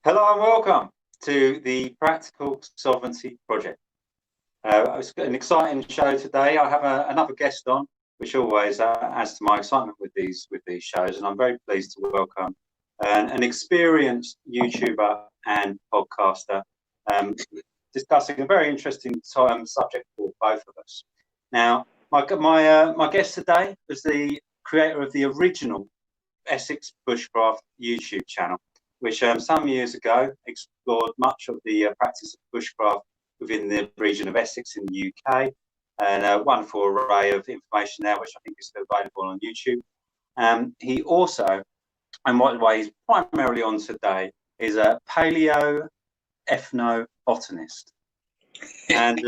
Hello and welcome to the Practical Solvency Project. It's an exciting show today. I have another guest on, which always adds to my excitement with these shows, and I'm very pleased to welcome an experienced YouTuber and podcaster discussing a very interesting subject for both of us. Now, my guest today was the creator of the original Essex Bushcraft YouTube channel, which some years ago explored much of the practice of bushcraft within the region of Essex in the UK, and a wonderful array of information there, which I think is still available on YouTube. He also, and what way he's primarily on today, is a paleo ethnobotanist. And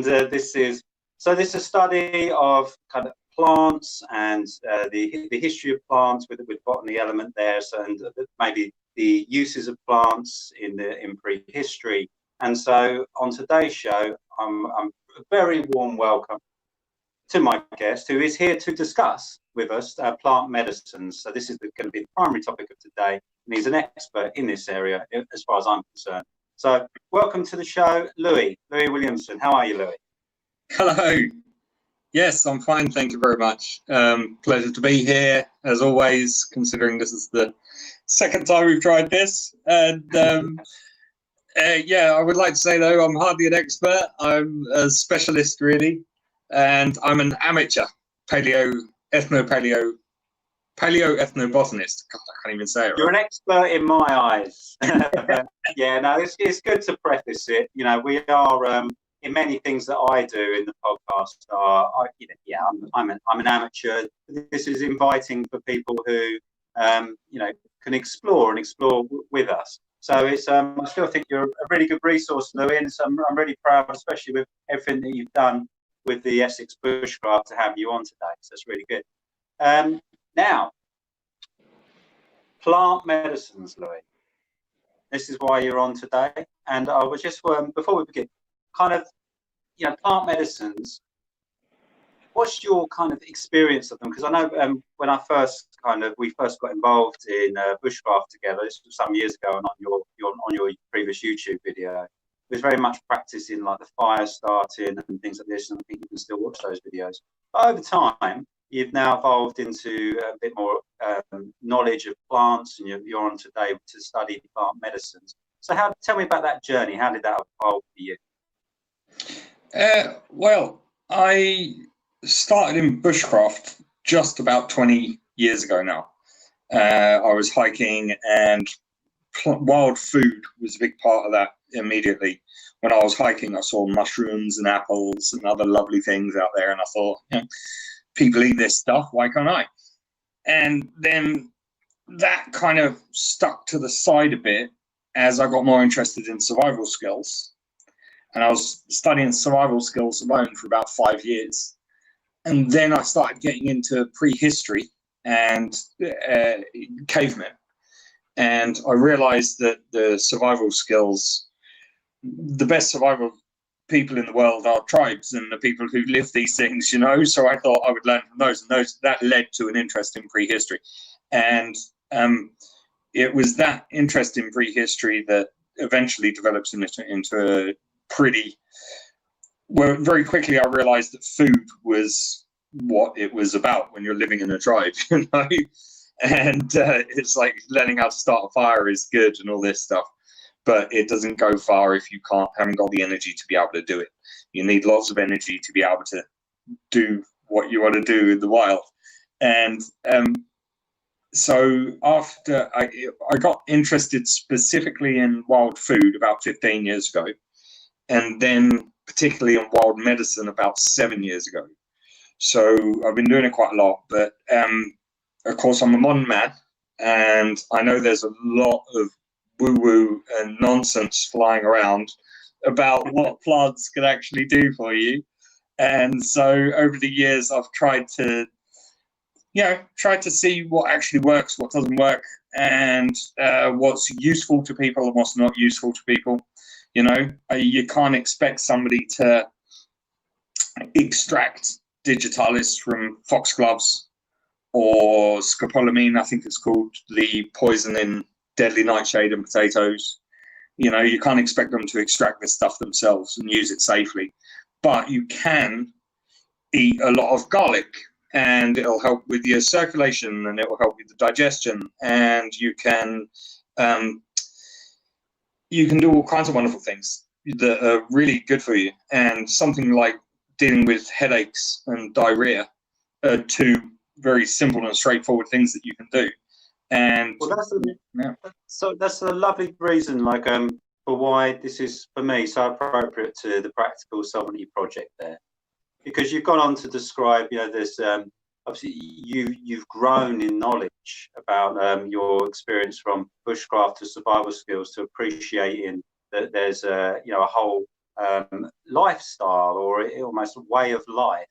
this is a study of kind of plants and the history of plants with botany element there, and maybe the uses of plants in prehistory. And so on today's show, I'm a very warm welcome to my guest, who is here to discuss with us plant medicines. So this is going to be the primary topic of today, and he's an expert in this area as far as I'm concerned. So welcome to the show, Louis Williamson. How are you, Louis? Hello. Yes, I'm fine. Thank you very much. Pleasure to be here, as always, considering this is the second time we've tried this. And I would like to say, though, I'm hardly an expert. I'm a specialist, really. And I'm an amateur paleo ethnobotanist. God, I can't even say it. You're an expert in my eyes. It's good to preface it. You know, we are... in many things that I do in the podcast, I'm an amateur. This is inviting for people who can explore with us. So it's I still think you're a really good resource, Louis, and so I'm really proud, especially with everything that you've done with the Essex Bushcraft, to have you on today. So it's really good. Now, plant medicines, Louis. This is why you're on today, and I was just before we begin, kind of, plant medicines. What's your kind of experience of them? Because I know when we first got involved in bushcraft together, this was some years ago, and on your previous YouTube video, it was very much practicing like the fire starting and things like this, and I think you can still watch those videos. But over time, you've now evolved into a bit more knowledge of plants, and you're on today to study plant medicines. So tell me about that journey. How did that evolve for you? Well, I started in bushcraft just about 20 years ago now. I was hiking, and wild food was a big part of that immediately. When I was hiking, I saw mushrooms and apples and other lovely things out there, and I thought, people eat this stuff, why can't I? And then that kind of stuck to the side a bit as I got more interested in survival skills. And I was studying survival skills alone for about 5 years. And then I started getting into prehistory and cavemen. And I realized that the survival skills, the best survival people in the world are tribes and the people who live these things, So I thought I would learn from those. And that led to an interest in prehistory. And it was that interest in prehistory that eventually develops into very quickly I realized that food was what it was about when you're living in a tribe, and it's like learning how to start a fire is good and all this stuff, but it doesn't go far if you haven't got the energy to be able to do it. You need lots of energy to be able to do what you want to do in the wild. And so after I got interested specifically in wild food about 15 years ago, and then particularly in wild medicine about 7 years ago. So I've been doing it quite a lot, but of course I'm a modern man, and I know there's a lot of woo-woo and nonsense flying around about what plants can actually do for you. And so over the years I've tried to see what actually works, what doesn't work, and what's useful to people and what's not useful to people. You can't expect somebody to extract digitalis from foxgloves or scopolamine, I think it's called, the poison in deadly nightshade and potatoes. You know, you can't expect them to extract this stuff themselves and use it safely, but you can eat a lot of garlic, and it'll help with your circulation, and it will help with the digestion, and you can do all kinds of wonderful things that are really good for you. And something like dealing with headaches and diarrhea are two very simple and straightforward things that you can do. And well, that's a lovely reason, like for why this is for me so appropriate to the Practical Sovereignty project there, because you've gone on to describe, you know, there's obviously you've grown in knowledge about your experience from bushcraft to survival skills, to appreciating that there's a whole lifestyle, or almost a way of life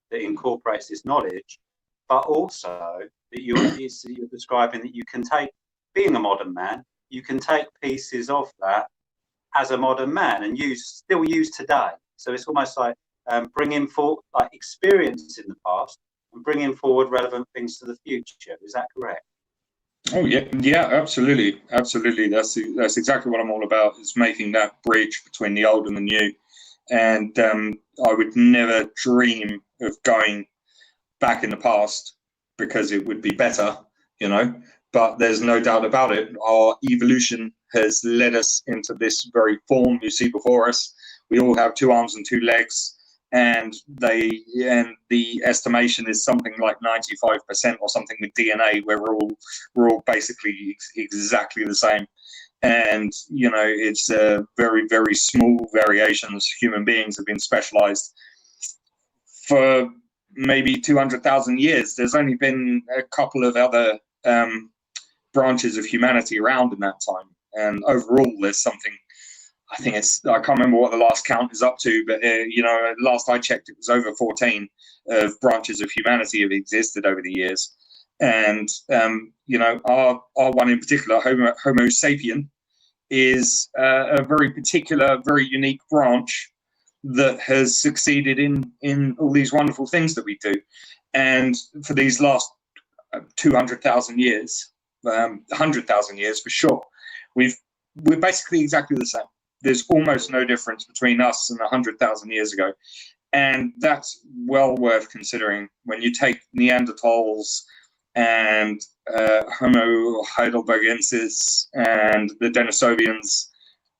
that incorporates this knowledge, but also that you're describing that you can take, being a modern man, you can take pieces of that as a modern man and still use today. So it's almost like bringing forward like experience in the past and bringing forward relevant things to the future. Is that correct? Oh yeah, absolutely. That's exactly what I'm all about, is making that bridge between the old and the new. And I would never dream of going back in the past because it would be better, you know. But there's no doubt about it. Our evolution has led us into this very form you see before us. We all have 2 arms and 2 legs, and the estimation is something like 95% or something with DNA, where we're all basically exactly the same. And you know, it's very, very small variations. Human beings have been specialized for maybe 200,000 years. There's only been a couple of other branches of humanity around in that time, and overall there's something, I can't remember what the last count is up to, but you know, last I checked, it was over 14 of branches of humanity have existed over the years. And you know, our one in particular, Homo sapien, is a very particular, very unique branch that has succeeded in all these wonderful things that we do. And for these last 200,000 years, 100,000 years for sure, we're basically exactly the same. There's almost no difference between us and 100,000 years ago. And that's well worth considering when you take Neanderthals and Homo heidelbergensis and the Denisovians.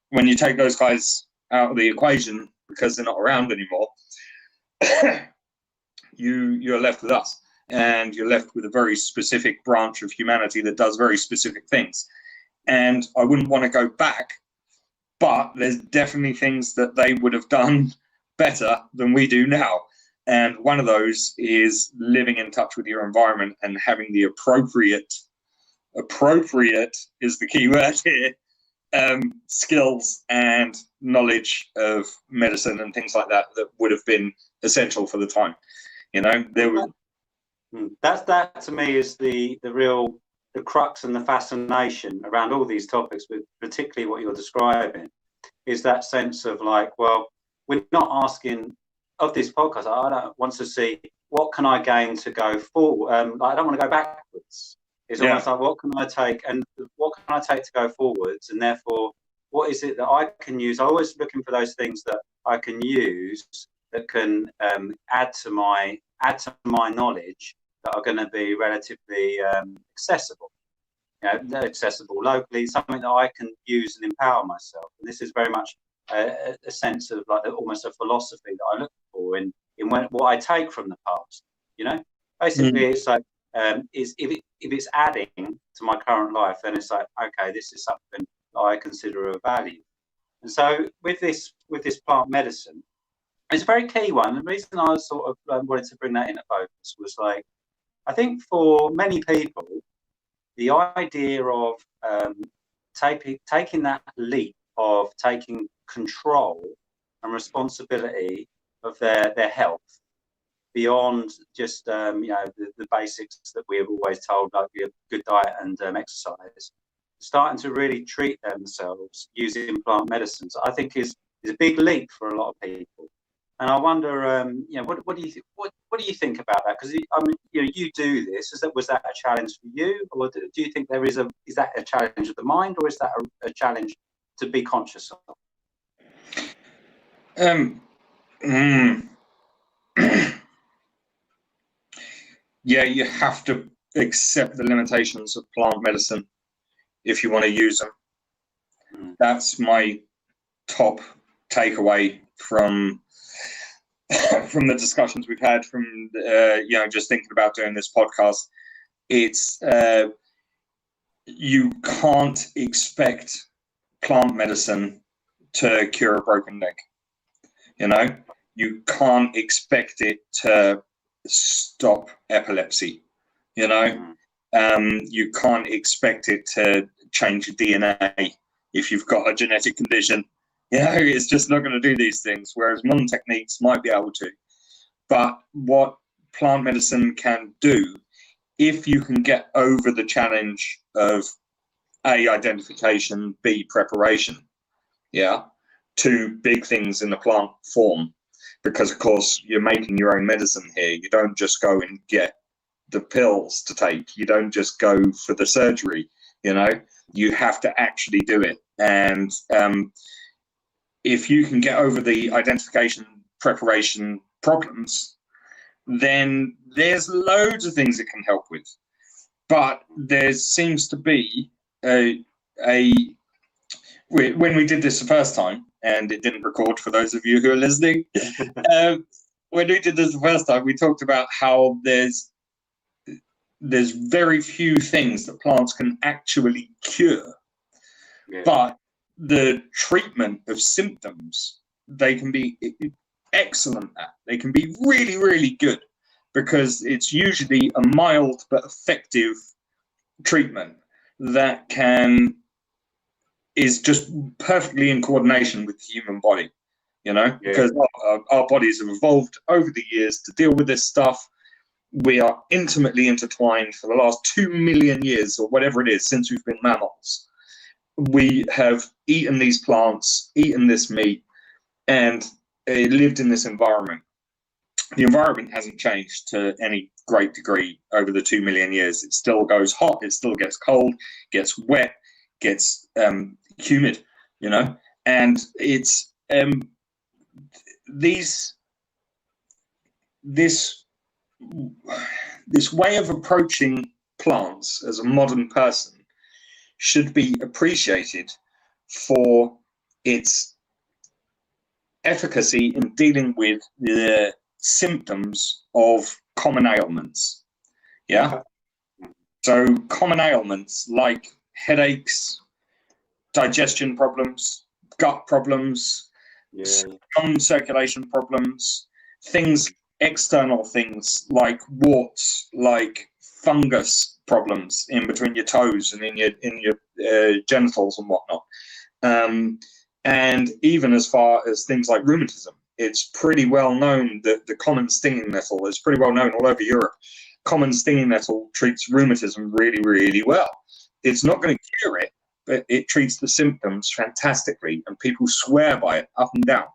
When you take those guys out of the equation because they're not around anymore, you're left with us. And you're left with a very specific branch of humanity that does very specific things. And I wouldn't want to go back, but there's definitely things that they would have done better than we do now. And one of those is living in touch with your environment and having the appropriate is the key word here, skills and knowledge of medicine and things like that would have been essential for the time. You know, there were. That to me is the crux and the fascination around all these topics, with particularly what you're describing, is that sense of like, well, we're not asking of this podcast. I don't want to see what can I gain to go forward. I don't want to go backwards. It's almost like, what can I take to go forwards, and therefore, what is it that I can use? I'm always looking for those things that I can use that can add to my knowledge, that are going to be relatively accessible, accessible locally, something that I can use and empower myself. And this is very much a sense of like almost a philosophy that I look for in what I take from the past. You know, basically, it's like if it's adding to my current life, then it's like, okay, this is something that I consider of value. And so with this plant medicine, it's a very key one. The reason I sort of wanted to bring that into focus was like, I think for many people, the idea of taking that leap of taking control and responsibility of their health beyond just the basics that we have always told, like a good diet and exercise, starting to really treat themselves using plant medicines, I think is a big leap for a lot of people. And I wonder, what do you what do you think about that? Because I mean, you do this. Was that a challenge for you, or do you think is that a challenge of the mind, or is that a challenge to be conscious of? Yeah, you have to accept the limitations of plant medicine if you want to use them. That's my top takeaway from the discussions we've had, from just thinking about doing this podcast. It's you can't expect plant medicine to cure a broken leg. You can't expect it to stop epilepsy. You can't expect it to change your DNA if you've got a genetic condition. It's just not going to do these things, whereas modern techniques might be able to. But what plant medicine can do, if you can get over the challenge of A, identification, B, preparation, two big things in the plant form, because of course you're making your own medicine here. You don't just go and get the pills to take. You don't just go for the surgery. You have to actually do it. And if you can get over the identification, preparation problems, then there's loads of things it can help with. But there seems to be when we did this the first time, and it didn't record for those of you who are listening, when we did this the first time, we talked about how there's very few things that plants can actually cure. But the treatment of symptoms, they can be excellent at. They can be really, really good, because it's usually a mild but effective treatment that is just perfectly in coordination with the human body, because our bodies have evolved over the years to deal with this stuff. We are intimately intertwined for the last 2 million years, or whatever it is, since we've been mammals. We have eaten these plants, eaten this meat, and lived in this environment. The environment hasn't changed to any great degree over the 2 million years. It still goes hot, it still gets cold, gets wet, gets humid, and it's this way of approaching plants as a modern person should be appreciated for its efficacy in dealing with the symptoms of common ailments. So common ailments like headaches, digestion problems, gut problems, some circulation problems, external things like warts, like fungus problems in between your toes and in your genitals and whatnot. And even as far as things like rheumatism, it's pretty well known that the common stinging nettle is pretty well known all over Europe. Common stinging nettle treats rheumatism really, really well. It's not going to cure it, but it treats the symptoms fantastically, and people swear by it up and down,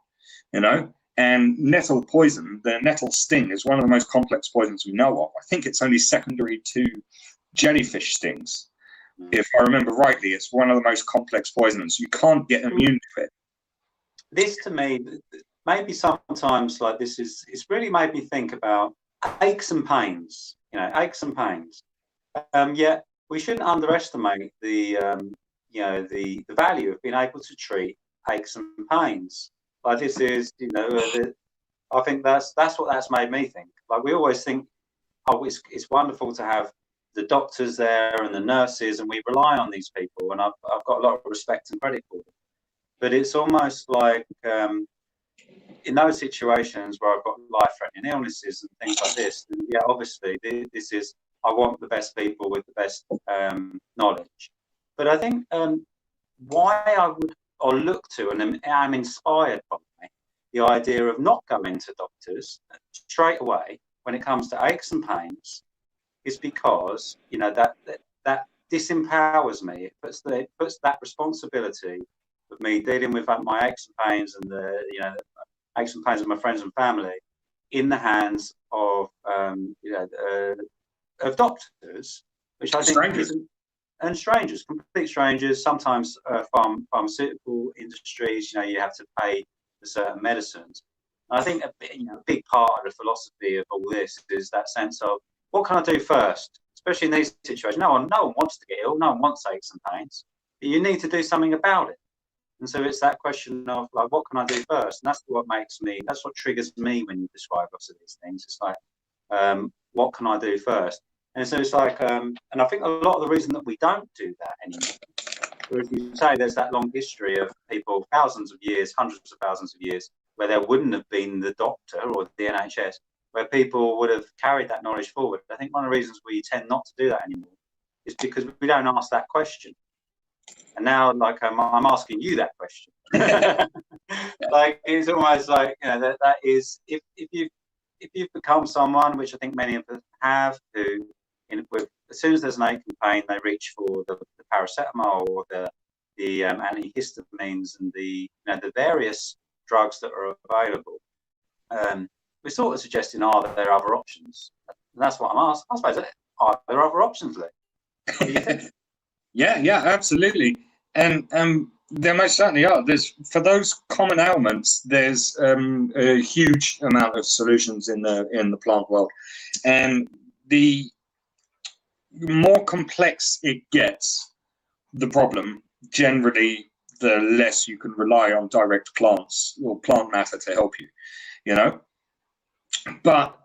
And nettle poison, the nettle sting, is one of the most complex poisons we know of. I think it's only secondary to jellyfish stings. If I remember rightly, it's one of the most complex poisons. You can't get immune to it. This, to me, maybe sometimes like this it's really made me think about aches and pains. Aches and pains. Yet we shouldn't underestimate the value of being able to treat aches and pains. Like this is, I think that's what that's made me think. Like we always think, it's wonderful to have the doctors there and the nurses, and we rely on these people, and I've got a lot of respect and credit for them. But it's almost like in those situations where I've got life-threatening illnesses and things like this, then, obviously this is, I want the best people with the best knowledge. But I think why I would or look to, and I'm inspired by the idea of not going to doctors straight away when it comes to aches and pains, is because that disempowers me. It puts that responsibility of me dealing with my aches and pains and aches and pains of my friends and family in the hands of of doctors, which I think Strangers. and strangers, complete strangers. Sometimes pharmaceutical industries, you have to pay for certain medicines. And I think a big part of the philosophy of all this is that sense of what can I do first, especially in these situations. No one wants to get ill. No one wants aches and pains. But you need to do something about it. And so it's that question of like, what can I do first? And that's what triggers me when you describe lots of these things. It's like, what can I do first? And so it's like, and I think a lot of the reason that we don't do that anymore, whereas you say there's that long history of people, thousands of years, hundreds of thousands of years, where there wouldn't have been the doctor or the NHS, where people would have carried that knowledge forward. I think one of the reasons we tend not to do that anymore is because we don't ask that question. And now, like, I'm asking you that question. Like, it's almost like, that is, if you've become someone, which I think many of us have, who, as soon as there's an ache and pain, they reach for the paracetamol or the antihistamines and the various drugs that are available. We're sort of suggesting, are there other options? And that's what I'm asking. I suppose, are there other options, Lee? What do you think? Yeah, absolutely. And there most certainly are. For those common ailments, there's a huge amount of solutions in the plant world, and the more complex it gets, the problem, generally, the less you can rely on direct plants or plant matter to help you. But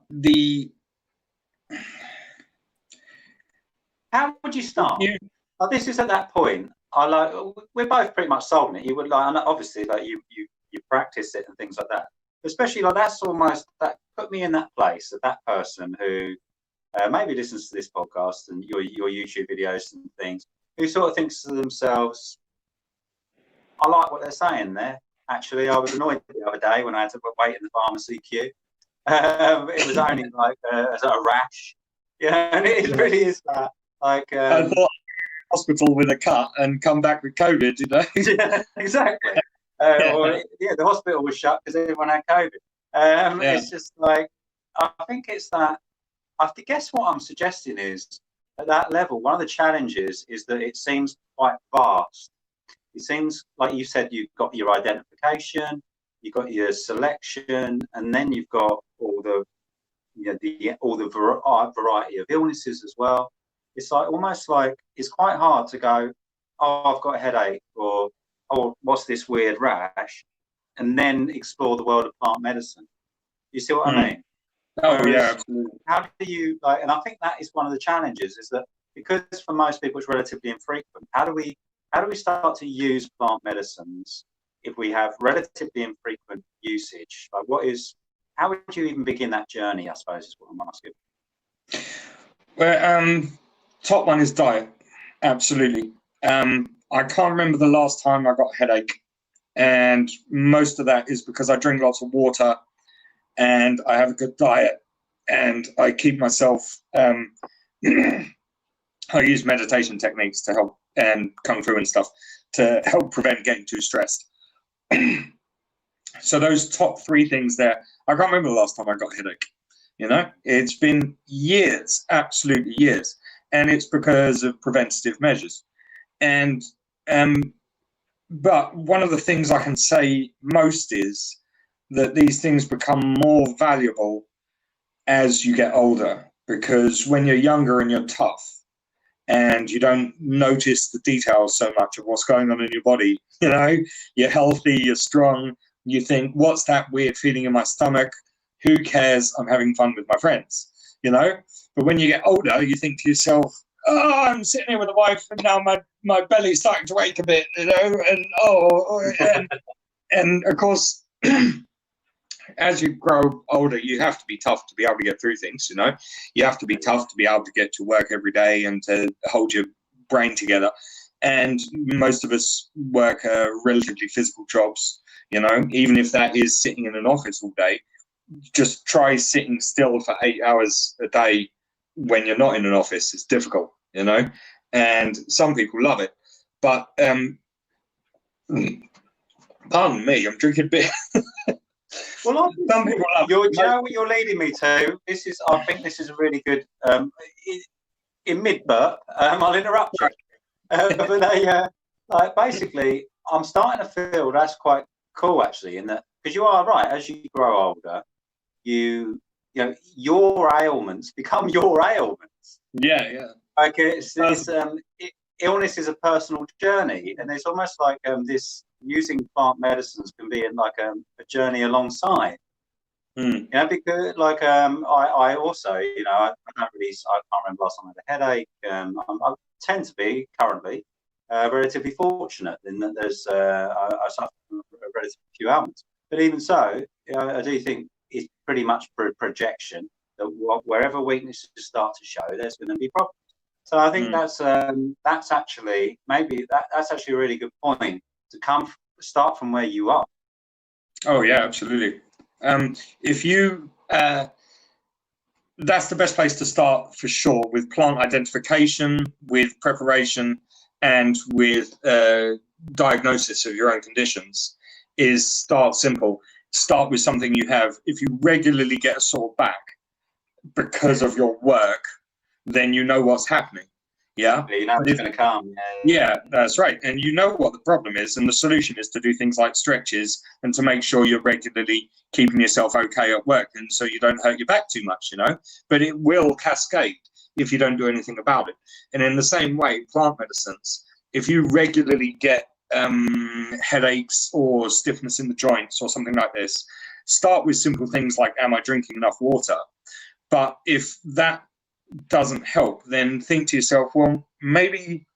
how would you start? This is at that point. We're both pretty much solving it. You would and obviously you practice it and things like that. Especially that's almost that put me in that place of that person who maybe listens to this podcast and your YouTube videos and things, who sort of thinks to themselves, I like what they're saying there. Actually, I was annoyed the other day when I had to wait in the pharmacy queue. It was only like a rash. And it really is that. Like, I thought hospital with a cut and come back with COVID, Yeah, exactly. Or the hospital was shut because everyone had COVID. It's just like, I think it's that. I guess what I'm suggesting is at that level, one of the challenges is that it seems quite vast. It seems like you said you've got your identification, you've got your selection, and then you've got all the variety of illnesses as well. It's like almost like it's quite hard to go, oh, I've got a headache, or oh, what's this weird rash, and then explore the world of plant medicine. You see what I mean? Oh, yeah, absolutely. How do you and I think that is one of the challenges, is that because for most people it's relatively infrequent. How do we start to use plant medicines if we have relatively infrequent usage? Like, how would you even begin that journey, I suppose, is what I'm asking. Well, top one is diet. Absolutely. I can't remember the last time I got a headache, and most of that is because I drink lots of water and I have a good diet, and I keep myself. I use meditation techniques to help, and kung fu and stuff to help prevent getting too stressed. So those top three things there, I can't remember the last time I got a headache. It's been years, absolutely years, and it's because of preventative measures. And but one of the things I can say most is that these things become more valuable as you get older, because when you're younger and you're tough and you don't notice the details so much of what's going on in your body, you're healthy, you're strong, you think, what's that weird feeling in my stomach? Who cares? I'm having fun with my friends, But when you get older, you think to yourself, oh, I'm sitting here with a wife and now my belly's starting to ache a bit, and of course, as you grow older, you have to be tough to be able to get through things, You have to be tough to be able to get to work every day and to hold your brain together. And most of us work relatively physical jobs, even if that is sitting in an office all day. Just try sitting still for 8 hours a day when you're not in an office. It's difficult, and some people love it. But pardon me, I'm drinking beer. Well, Some people love do it. you know what you're leading me to? I think this is a really good. In mid burp, I'll interrupt you. But like basically, I'm starting to feel that's quite cool actually, in that because you are right. As you grow older, you know your ailments become your ailments. Yeah. Like illness is a personal journey, and it's almost like this using plant medicines can be like a journey alongside. Mm. You know, because like I also, you know, I can't remember last time I had a headache. I tend to be currently relatively fortunate in that there's I suffer from a relatively few ailments. But even so, you know, I do think it's pretty much projection that wherever weaknesses start to show, there's going to be problems. So I think that's actually that's actually a really good point to start from where you are. Oh yeah, absolutely. If you that's the best place to start for sure, with plant identification, with preparation, and with diagnosis of your own conditions. Is start simple. Start with something you have. If you regularly get a sore back because of your work, then you know what's happening. Yeah, you know it's going to come. Yeah, that's right. And you know what the problem is, and the solution is to do things like stretches and to make sure you're regularly keeping yourself okay at work, and so you don't hurt your back too much, you know. But it will cascade if you don't do anything about it. And in the same way, plant medicines, if you regularly get headaches or stiffness in the joints or something like this, start with simple things like, am I drinking enough water? But if that doesn't help, then think to yourself, well, maybe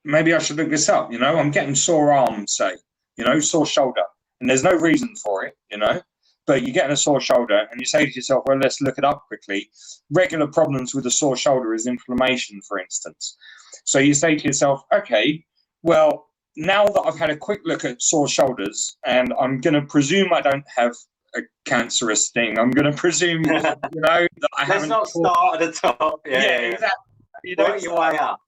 I should look this up. You know, I'm getting sore arms, say, you know, sore shoulder, and there's no reason for it, you know, but you're getting a sore shoulder and you say to yourself, well, let's look it up quickly. Regular problems with a sore shoulder is inflammation, for instance. So you say to yourself, okay, well, now that I've had a quick look at sore shoulders, and I'm going to presume I don't have a cancerous thing. I'm going to presume, you know, that I haven't. Let's not start at the top. Yeah, exactly. You work your way up.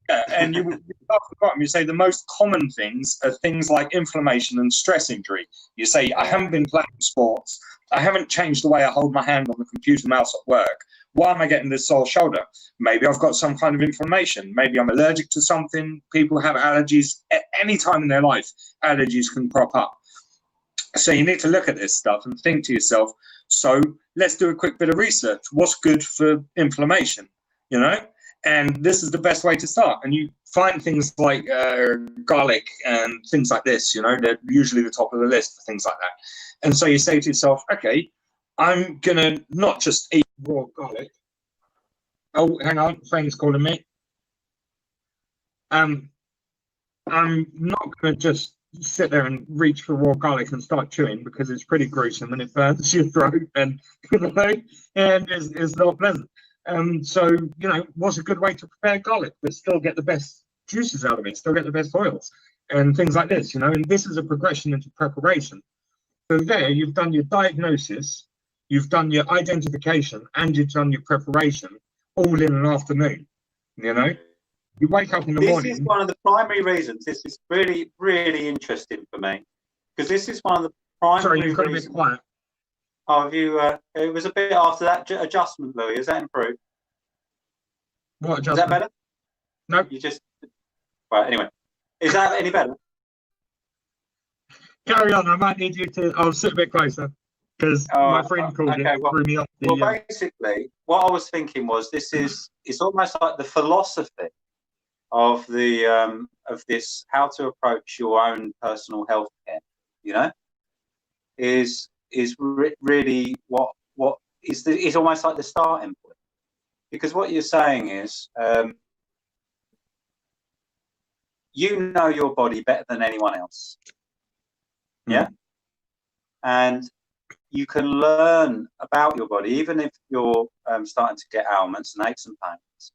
And you start at the bottom. You say the most common things are things like inflammation and stress injury. You say, I haven't been playing sports. I haven't changed the way I hold my hand on the computer mouse at work. Why am I getting this sore shoulder? Maybe I've got some kind of inflammation. Maybe I'm allergic to something. People have allergies at any time in their life. Allergies can crop up. So you need to look at this stuff and think to yourself, so let's do a quick bit of research. What's good for inflammation, you know? And this is the best way to start. And you find things like garlic and things like this, you know, they're usually the top of the list for things like that. And so you say to yourself, okay, I'm going to not just eat raw garlic. Oh, hang on, friend's calling me. I'm not going to just sit there and reach for raw garlic and start chewing, because it's pretty gruesome and it burns your throat and, you know, and it's not pleasant. So, you know, what's a good way to prepare garlic but still get the best juices out of it, still get the best oils and things like this, you know? And this is a progression into preparation. So there you've done your diagnosis, you've done your identification, and you've done your preparation all in an afternoon, you know? You wake up in the morning. This is one of the primary reasons. This is really, really interesting for me, because this is one of the primary Sorry, you've got reasons. a bit quiet. Oh, have you? It was a bit after that adjustment, Louis. Has that improved? What adjustment? Is that better? No. You just. Right. Anyway, is that any better? Carry on. I might need you to. I'll sit a bit closer, because my friend called threw me off. Well, basically, what I was thinking was it's almost like the philosophy of this how to approach your own personal health care, you know, is really what is almost like the starting point, because what you're saying is you know your body better than anyone else, yeah, and you can learn about your body even if you're starting to get ailments and aches and pains.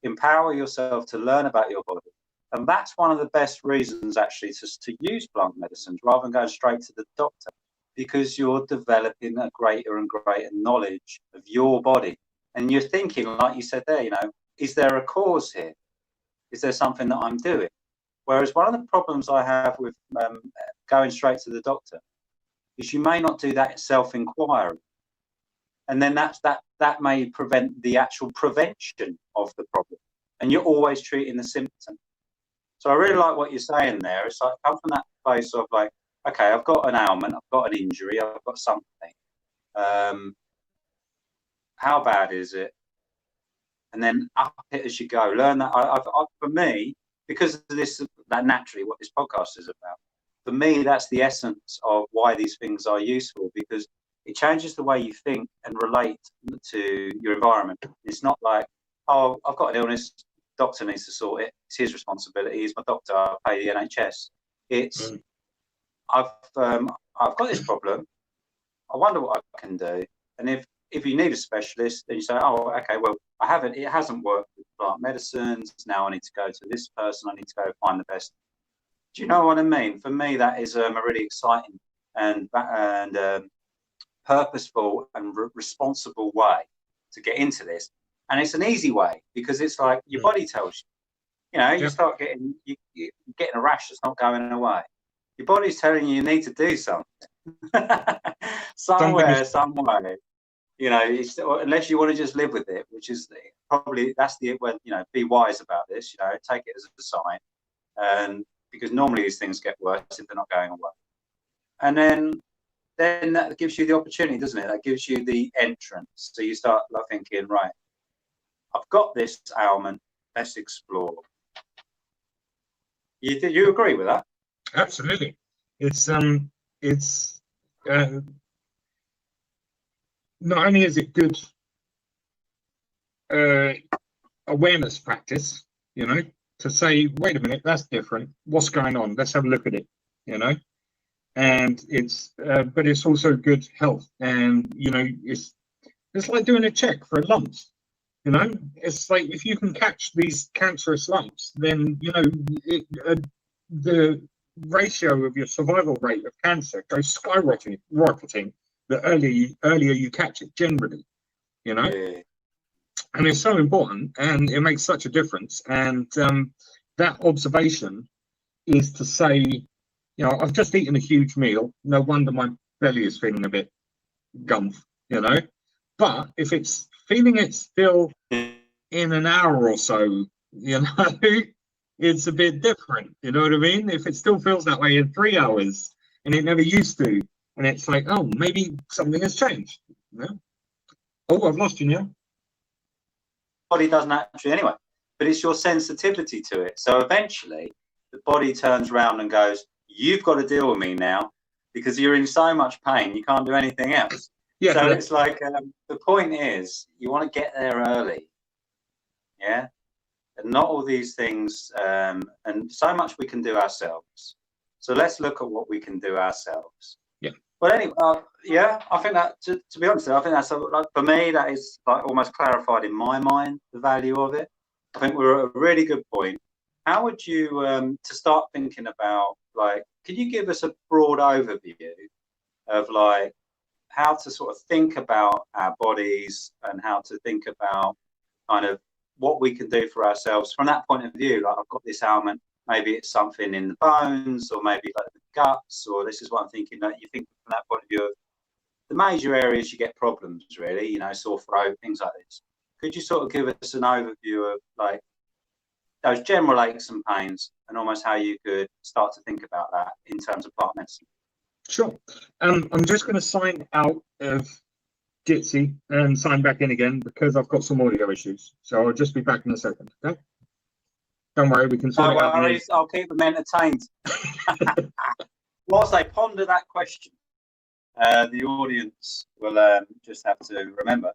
Empower yourself to learn about your body, and that's one of the best reasons actually to use plant medicines rather than going straight to the doctor, because you're developing a greater and greater knowledge of your body, and you're thinking, like you said there, you know, is there a cause here? Is there something that I'm doing? Whereas one of the problems I have with going straight to the doctor is you may not do that self-inquiry. And then that may prevent the actual prevention of the problem. And you're always treating the symptom. So I really like what you're saying there. It's like, come from that place of like, okay, I've got an ailment, I've got an injury, I've got something. How bad is it? And then up it as you go. Learn that. For me, because of this, that naturally what this podcast is about. For me, that's the essence of why these things are useful, because it changes the way you think and relate to your environment. It's not like, oh, I've got an illness, doctor needs to sort it. It's his responsibility. He's my doctor. I pay the NHS. It's I've got this problem. I wonder what I can do. And if you need a specialist, then you say, oh, okay, well, it hasn't worked with plant medicines. Now I need to go to this person. I need to go find the best. Do you know what I mean? For me, that is a really exciting and purposeful and responsible way to get into this. And it's an easy way, because it's like your body tells you, you start getting, you're getting a rash that's not going away. Your body's telling you need to do something. Somewhere, some way. Unless you want to just live with it, which is probably, be wise about this, take it as a sign. And because normally these things get worse if they're not going away. And then that gives you the opportunity, doesn't it? That gives you the entrance. So you start thinking, right, I've got this ailment, let's explore. You agree with that? Absolutely. It's not only is it good awareness practice, to say, wait a minute, that's different. What's going on? Let's have a look at it, And it's, but it's also good health. And, it's like doing a check for lumps. It's like if you can catch these cancerous lumps, then the ratio of your survival rate of cancer goes skyrocketing the earlier you catch it, generally. Yeah. And it's so important, and it makes such a difference. And that observation is to say, I've just eaten a huge meal. No wonder my belly is feeling a bit gumph, But if it's feeling it still in an hour or so, it's a bit different. You know what I mean? If it still feels that way in 3 hours and it never used to, and it's like, oh, maybe something has changed. Oh, I've lost you now. Body doesn't actually anyway, but it's your sensitivity to it. So eventually the body turns around and goes, you've got to deal with me now, because you're in so much pain, you can't do anything else. Yeah, so it's like, the point is, you want to get there early. Yeah. And not all these things, and so much we can do ourselves. So let's look at what we can do ourselves. Yeah. But anyway, I think that, to be honest, I think that's, for me, that is like almost clarified in my mind, the value of it. I think we're at a really good point. How would you, to start thinking about, like, can you give us a broad overview of, like, how to sort of think about our bodies and how to think about kind of what we can do for ourselves from that point of view? Like, I've got this ailment, maybe it's something in the bones, or maybe like the guts, or this is what I'm thinking. That you think from that point of view of the major areas you get problems, really, sore throat, things like this. Could you sort of give us an overview of like those general aches and pains, and almost how you could start to think about that in terms of plant medicine? Sure. I'm just going to sign out of Jitsi and sign back in again, because I've got some audio issues. So I'll just be back in a second. Okay. Don't worry, we can sort it out. No worries, I'll keep them entertained. Whilst I ponder that question, the audience will just have to remember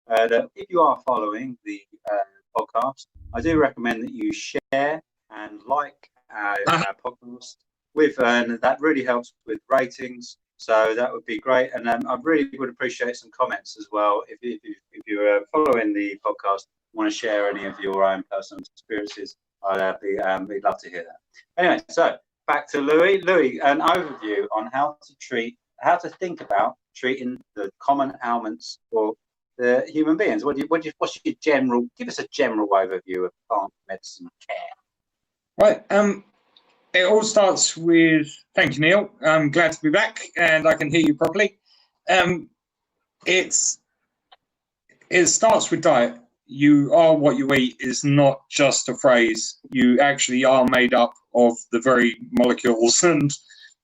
that if you are following the podcast, I do recommend that you share and like our podcast with, and that really helps with ratings. So that would be great. And I really would appreciate some comments as well. If you're following the podcast, want to share any of your own personal experiences, we'd love to hear that. Anyway, so back to Louis. Louis, an overview on how to think about treating the common ailments for the human beings. What's your general? Give us a general overview of plant medicine care. Right. It all starts with, thank you, Neil. I'm glad to be back and I can hear you properly. It starts with diet. You are what you eat is not just a phrase. You actually are made up of the very molecules and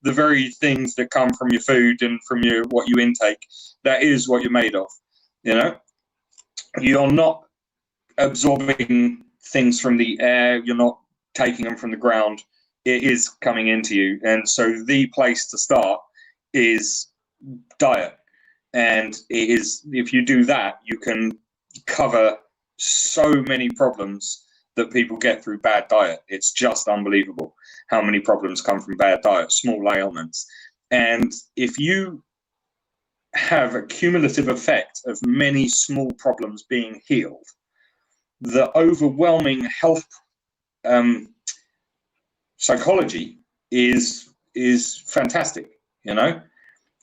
the very things that come from your food and from what you intake. That is what you're made of. You know, you're not absorbing things from the air. You're not taking them from the ground. It is coming into you. And so the place to start is diet. And it is, if you do that, you can cover so many problems that people get through bad diet. It's just unbelievable how many problems come from bad diet, small ailments. And if you have a cumulative effect of many small problems being healed, the overwhelming health psychology is fantastic. You know,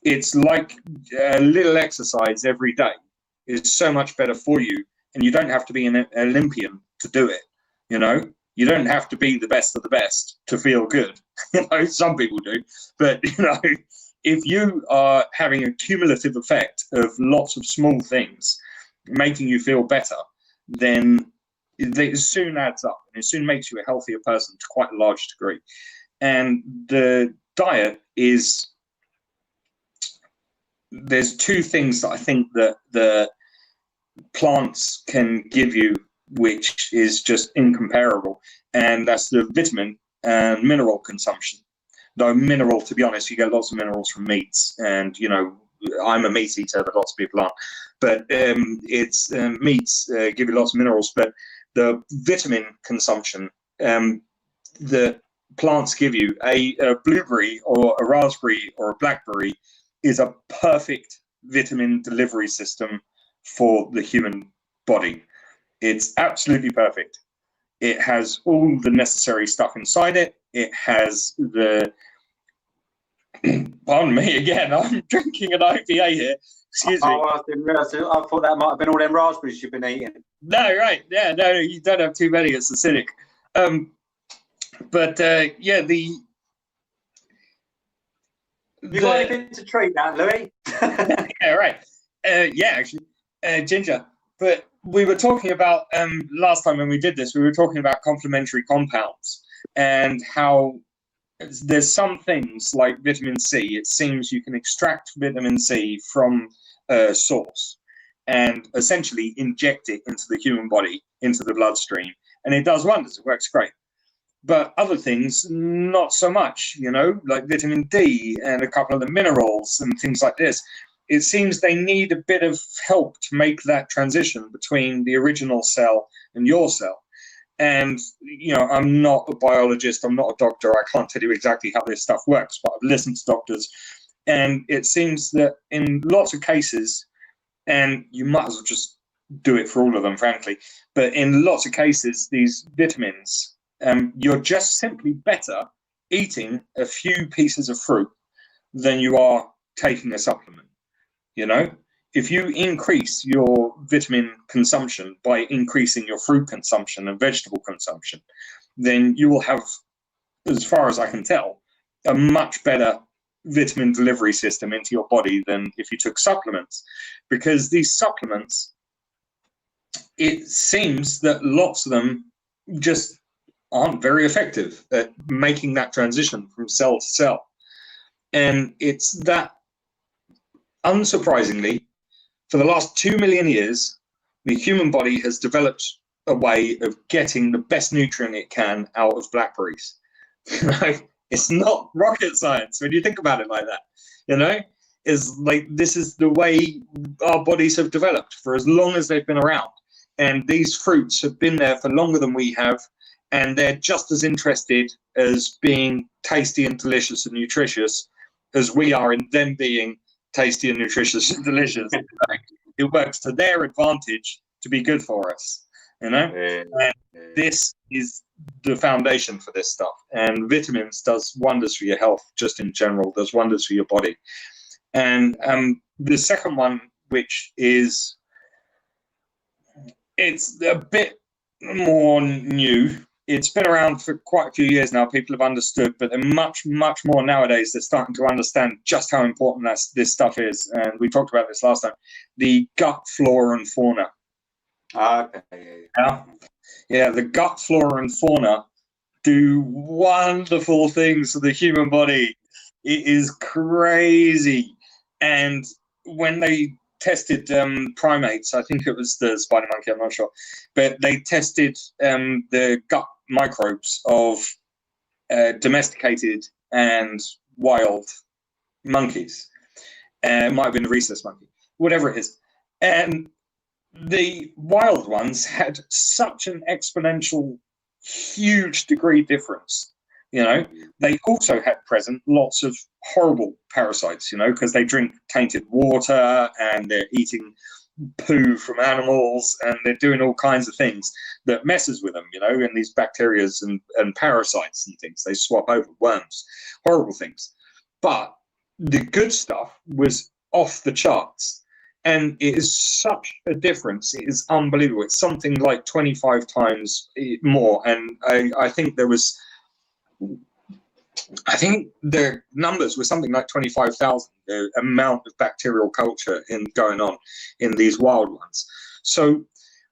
it's like a little exercise every day is so much better for you, and you don't have to be an Olympian to do it. You know, you don't have to be the best of the best to feel good. You know, some people do, but you know, if you are having a cumulative effect of lots of small things making you feel better, then it soon adds up, and it soon makes you a healthier person to quite a large degree. And the diet is, there's two things that I think that the plants can give you, which is just incomparable, and that's the vitamin and mineral consumption. Though mineral, to be honest, you get lots of minerals from meats, and you know, I'm a meat eater, but lots of people aren't. But meats give you lots of minerals, but the vitamin consumption, the plants give you a blueberry or a raspberry or a blackberry is a perfect vitamin delivery system for the human body. It's absolutely perfect. It has all the necessary stuff inside it. It has the, pardon me again, I'm drinking an IPA here. Excuse me. I didn't realise. I thought that might have been all them raspberries you've been eating. No, right. Yeah, no, you don't have too many. It's acidic. Yeah, You got anything to treat that, Louis? Yeah, right. Yeah, actually, ginger. But we were talking about, last time when we did this, we were talking about complementary compounds and how there's some things like vitamin C. It seems you can extract vitamin C from a source and essentially inject it into the human body, into the bloodstream, and it does wonders. It works great. But other things, not so much, you know, like vitamin D and a couple of the minerals and things like this. It seems they need a bit of help to make that transition between the original cell and your cell. And, you know, I'm not a biologist, I'm not a doctor, I can't tell you exactly how this stuff works, but I've listened to doctors. And it seems that in lots of cases, and you might as well just do it for all of them, frankly, but in lots of cases, these vitamins, you're just simply better eating a few pieces of fruit than you are taking a supplement. You know, if you increase your vitamin consumption by increasing your fruit consumption and vegetable consumption, then you will have, as far as I can tell, a much better vitamin delivery system into your body than if you took supplements. Because these supplements, it seems that lots of them just aren't very effective at making that transition from cell to cell. And it's that, unsurprisingly, for the last 2 million years, the human body has developed a way of getting the best nutrient it can out of blackberries. It's not rocket science when you think about it like that. You know, it's like this is the way our bodies have developed for as long as they've been around. And these fruits have been there for longer than we have. And they're just as interested as being tasty and delicious and nutritious as we are in them being tasty and nutritious and delicious. It works to their advantage to be good for us, you know? And this is the foundation for this stuff. And vitamins does wonders for your health, just in general, does wonders for your body. And the second one, which is, it's a bit more new, it's been around for quite a few years now. People have understood, but they're much more nowadays. They're starting to understand just how important this stuff is. And we talked about this last time. The gut flora and fauna. Okay. Yeah, the gut flora and fauna do wonderful things to the human body. It is crazy. And when they tested primates, I think it was the spider monkey, I'm not sure, but they tested the gut microbes of domesticated and wild monkeys. It might have been the rhesus monkey, whatever it is. And the wild ones had such an exponential, huge degree difference. They also had present lots of horrible parasites, because they drink tainted water and they're eating poo from animals and they're doing all kinds of things that messes with them, and these bacteria and parasites and things. They swap over, worms, horrible things. But the good stuff was off the charts. And it is such a difference. It is unbelievable. It's something like 25 times more. And I think the numbers were something like 25,000, the amount of bacterial culture going on in these wild ones. So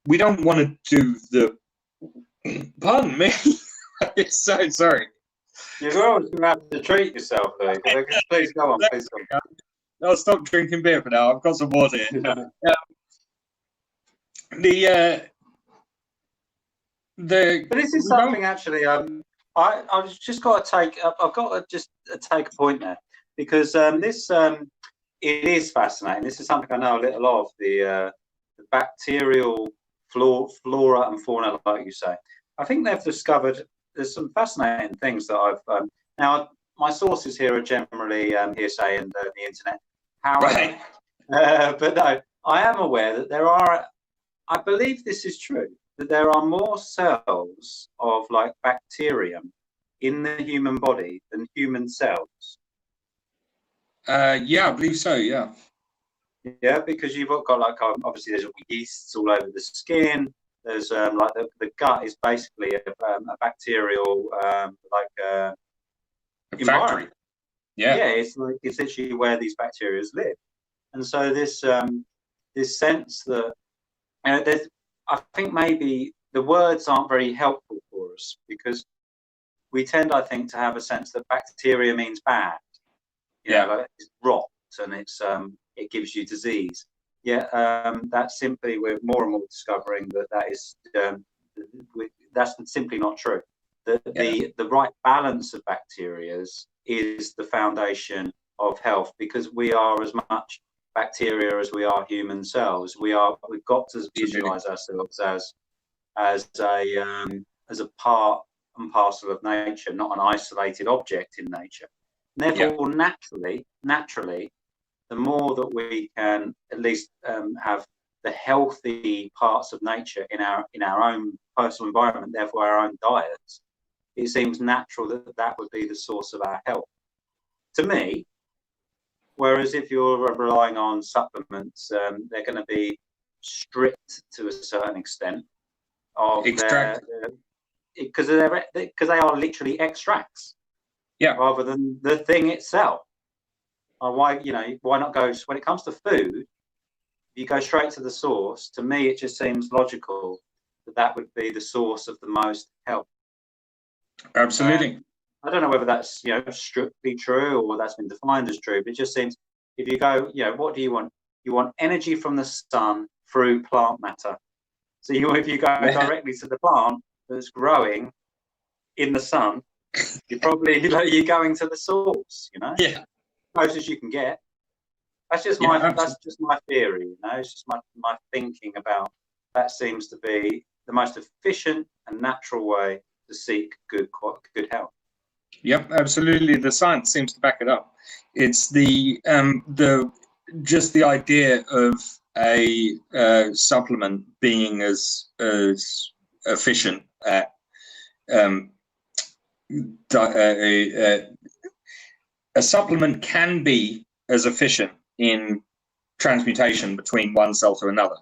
we don't want to do pardon me, it's so sorry. You're always going to have to treat yourself, though. Please go on, please go on. I'll stop drinking beer for now. I've got some water here. But this is something actually. I've just got to take. I've got to take a point there because this it is fascinating. This is something I know a little of the bacterial flora and fauna, like you say. I think they've discovered there's some fascinating things that I've now. My sources here are generally hearsay and the internet. However, but no, I am aware that there are. I believe this is true. That there are more cells of like bacterium in the human body than human cells. Yeah, I believe so. Yeah. Yeah, because you've got like obviously there's yeasts all over the skin. There's like the gut is basically a bacterial A environment. factory. Yeah. Yeah, it's literally where these bacteria live, and so this sense that I think maybe the words aren't very helpful for us because we tend, I think, to have a sense that bacteria means bad. Like it's rot and it gives you disease. That's simply we're more and more discovering that's simply not true. The right balance of bacteria is the foundation of health because we are as much bacteria as we are human cells. We've got to visualize ourselves as a part and parcel of nature, not an isolated object in nature. And therefore, naturally, the more that we can at least have the healthy parts of nature in our own personal environment, therefore our own diets, it seems natural that would be the source of our health. To me, whereas if you're relying on supplements, they're going to be strict to a certain extent of because they are literally extracts, rather than the thing itself. Why not go when it comes to food? If you go straight to the source, to me it just seems logical that would be the source of the most health. Absolutely. I don't know whether that's strictly true or that's been defined as true, but it just seems if you go, what do you want? You want energy from the sun through plant matter. So if you go directly to the plant that's growing in the sun, you're probably you're going to the source. Close as you can get. That's just my theory. It's just my thinking about that seems to be the most efficient and natural way to seek good health. Yep, absolutely. The science seems to back it up. It's the idea of a supplement being as efficient at a supplement can be as efficient in transmutation between one cell to another,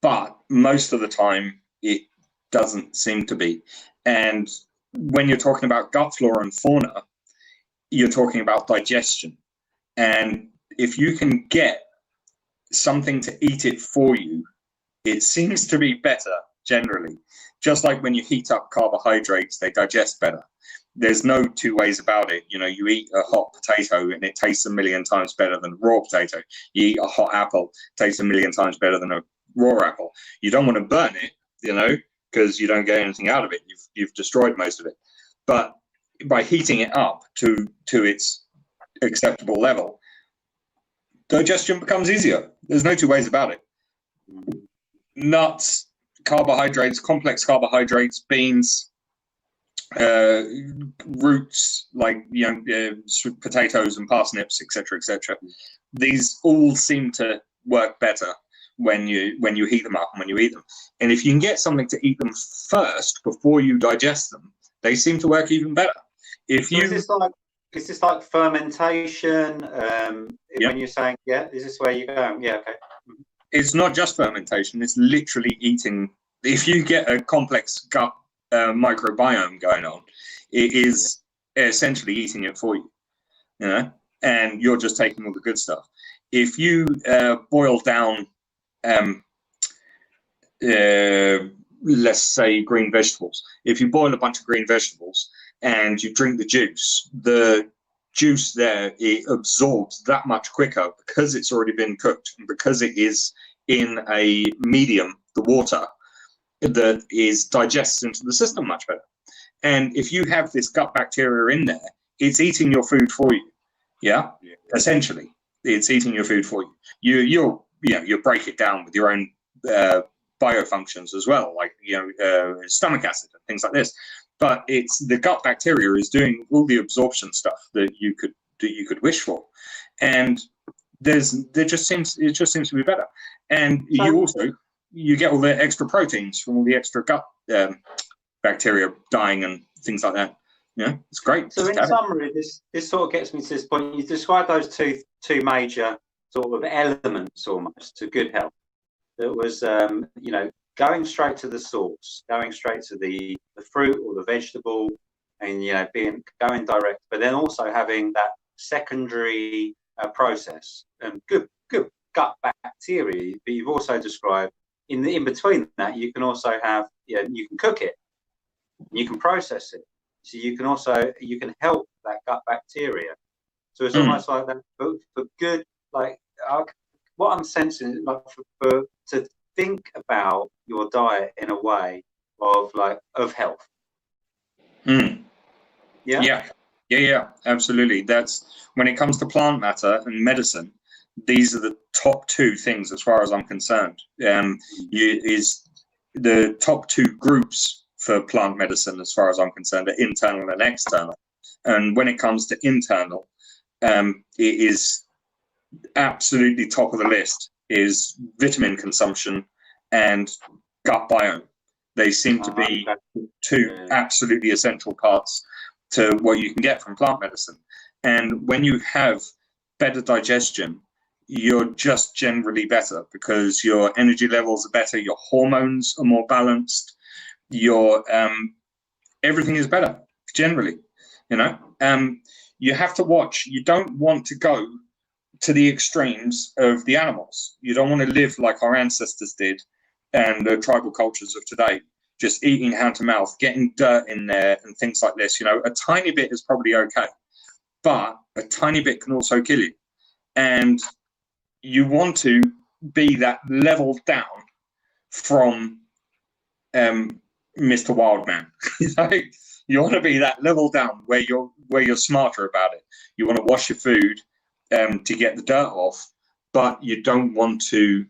but most of the time it doesn't seem to be. And when you're talking about gut flora and fauna, you're talking about digestion. And if you can get something to eat it for you, it seems to be better generally. Just like when you heat up carbohydrates, they digest better. There's no two ways about it. You know, you eat a hot potato and it tastes a million times better than a raw potato. You eat a hot apple, it tastes a million times better than a raw apple. You don't want to burn it, you know, because you don't get anything out of it. You've destroyed most of it. But by heating it up to its acceptable level, digestion becomes easier. There's no two ways about it. Nuts, carbohydrates, complex carbohydrates, beans, roots like potatoes and parsnips, etc. These all seem to work better when you heat them up and when you eat them. And if you can get something to eat them first before you digest them, they seem to work even better. If you is this like fermentation? When you're saying is this where you're going? Yeah, okay. It's not just fermentation. It's literally eating. If you get a complex gut microbiome going on, it is essentially eating it for you, you know, and you're just taking all the good stuff. If you boil down, let's say green vegetables, if you boil a bunch of green vegetables and you drink the juice there, it absorbs that much quicker because it's already been cooked and because it is in a medium, the water, that is digests into the system much better. And if you have this gut bacteria in there, it's eating your food for you. Yeah. Essentially, it's eating your food for you. You'll break it down with your own biofunctions as well, like stomach acid and things like this. But it's the gut bacteria is doing all the absorption stuff that you could wish for, and it just seems to be better. And you get all the extra proteins from all the extra gut bacteria dying and things like that. Yeah, it's great. So in summary, this sort of gets me to this point. You described those two major sort of elements almost to good health. That was going straight to the source, going straight to the fruit or the vegetable, and going direct, but then also having that secondary process and good gut bacteria. But you've also described in between that you can also have you can cook it, you can process it, so you can help that gut bacteria. So it's almost like that for good, like what I'm sensing, like for to think about your diet in a way of health. Yeah, absolutely. That's when it comes to plant matter and medicine, these are the top two things as far as I'm concerned. Is the top two groups for plant medicine as far as I'm concerned are internal and external. And when it comes to internal, it is absolutely top of the list is vitamin consumption and gut biome. They seem to be two absolutely essential parts to what you can get from plant medicine. And when you have better digestion, you're just generally better because your energy levels are better, your hormones are more balanced, your everything is better generally. You have to watch. You don't want to go to the extremes of the animals. You don't want to live like our ancestors did and the tribal cultures of today, just eating hand to mouth, getting dirt in there and things like this. A tiny bit is probably okay, but a tiny bit can also kill you. And you want to be that level down from Mr. Wildman. You want to be that level down where you're smarter about it. You want to wash your food to get the dirt off, but you don't want to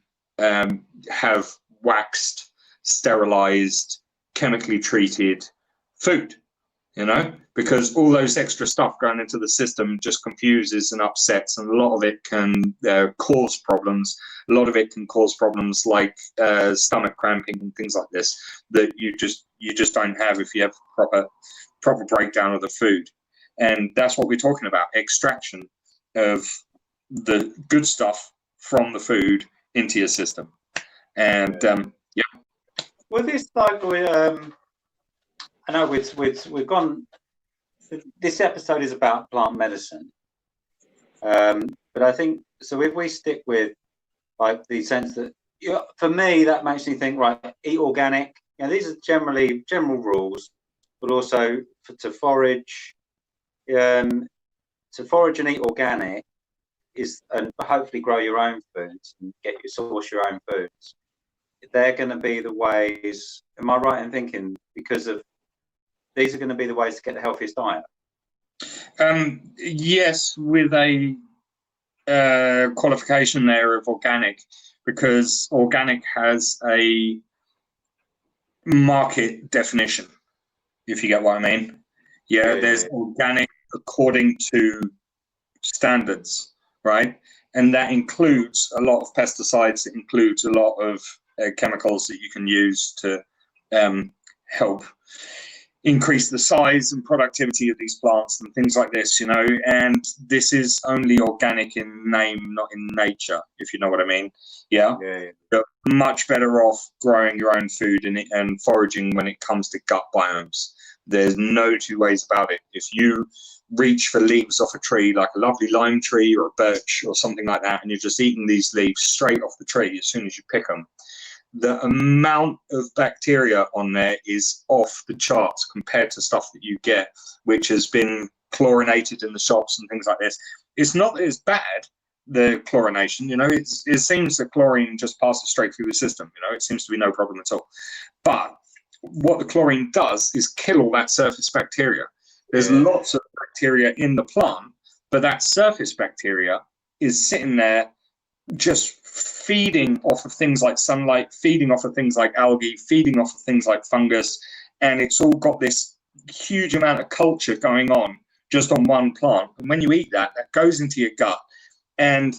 have waxed, sterilized, chemically treated food, because all those extra stuff going into the system just confuses and upsets, and a lot of it can cause problems. A lot of it can cause problems like stomach cramping and things like this that you just don't have if you have proper breakdown of the food. And that's what we're talking about: extraction of the good stuff from the food into your system. And Well, this I know we've gone. This episode is about plant medicine, but I think so. If we stick with like the sense that, for me, that makes me think, right, eat organic. These are general rules, but also to forage, and eat organic and hopefully grow your own foods and source your own foods. They're going to be the ways. Am I right in thinking, because of these are going to be the ways to get the healthiest diet? Yes, with a qualification there of organic, because organic has a market definition, if you get what I mean. There's organic according to standards, right? And that includes a lot of pesticides. It includes a lot of chemicals that you can use to help increase the size and productivity of these plants and things like this, and this is only organic in name, not in nature, if you know what I mean. You're much better off growing your own food and foraging when it comes to gut biomes. There's no two ways about it. If you reach for leaves off a tree, like a lovely lime tree or a birch or something like that, and you're just eating these leaves straight off the tree as soon as you pick them, the amount of bacteria on there is off the charts compared to stuff that you get, which has been chlorinated in the shops and things like this. It's not as bad, the chlorination, it seems that chlorine just passes straight through the system, it seems to be no problem at all. But what the chlorine does is kill all that surface bacteria. There's lots of bacteria in the plant, but that surface bacteria is sitting there just feeding off of things like sunlight, feeding off of things like algae, feeding off of things like fungus, and it's all got this huge amount of culture going on just on one plant. And when you eat that goes into your gut, and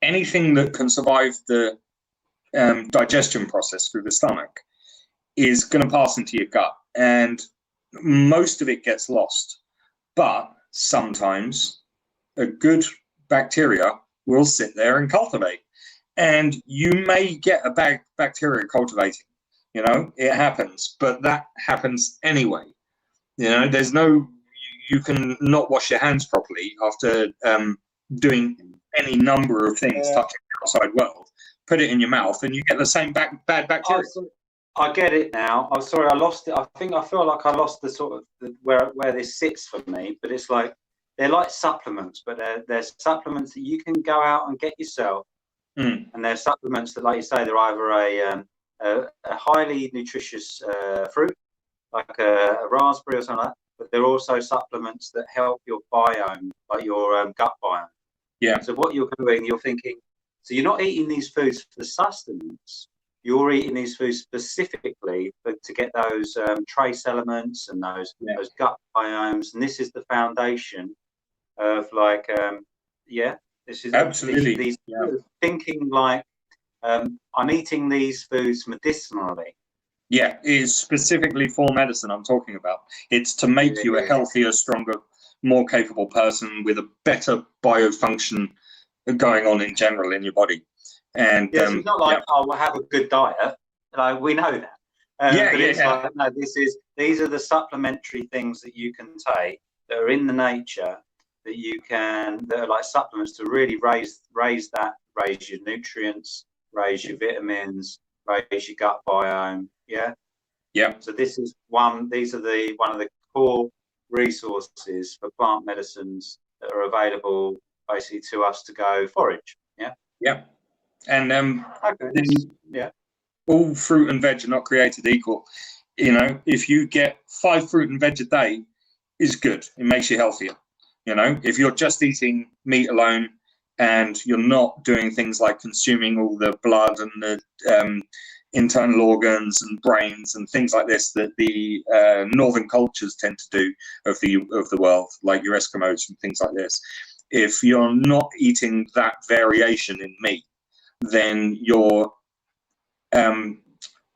anything that can survive the digestion process through the stomach is going to pass into your gut, and most of it gets lost. But sometimes a good bacteria will sit there and cultivate, and you may get a bad bacteria cultivating. It happens, but that happens anyway. There's no, you can not wash your hands properly after doing any number of things, touching the outside world, put it in your mouth, and you get the same bad bacteria. I get it now. I'm sorry, I lost it. I feel like I lost the sort of where this sits for me, but it's like, they're like supplements, but they're supplements that you can go out and get yourself. And they're supplements that, like you say, they're either a highly nutritious fruit, like a raspberry or something like that, but they're also supplements that help your biome, like your gut biome. So what you're doing, you're thinking, so you're not eating these foods for the sustenance. You're eating these foods specifically to get those trace elements and those gut biomes, and this is the foundation of this is absolutely thinking like I'm eating these foods medicinally. It is specifically for medicine I'm talking about. It's to make you a healthier, stronger, more capable person with a better biofunction going on in general in your body. And so it's not like we'll have a good diet. We know that. Like, no, these are the supplementary things that you can take that are in the nature that are like supplements to really raise your nutrients, raise your vitamins, raise your gut biome. So these are one of the core resources for plant medicines that are available basically to us to go forage. And all fruit and veg are not created equal. If you get 5 fruit and veg a day is good. It makes you healthier. If you're just eating meat alone and you're not doing things like consuming all the blood and the internal organs and brains and things like this that the northern cultures tend to do of the world, like your Eskimos and things like this, if you're not eating that variation in meat, then you're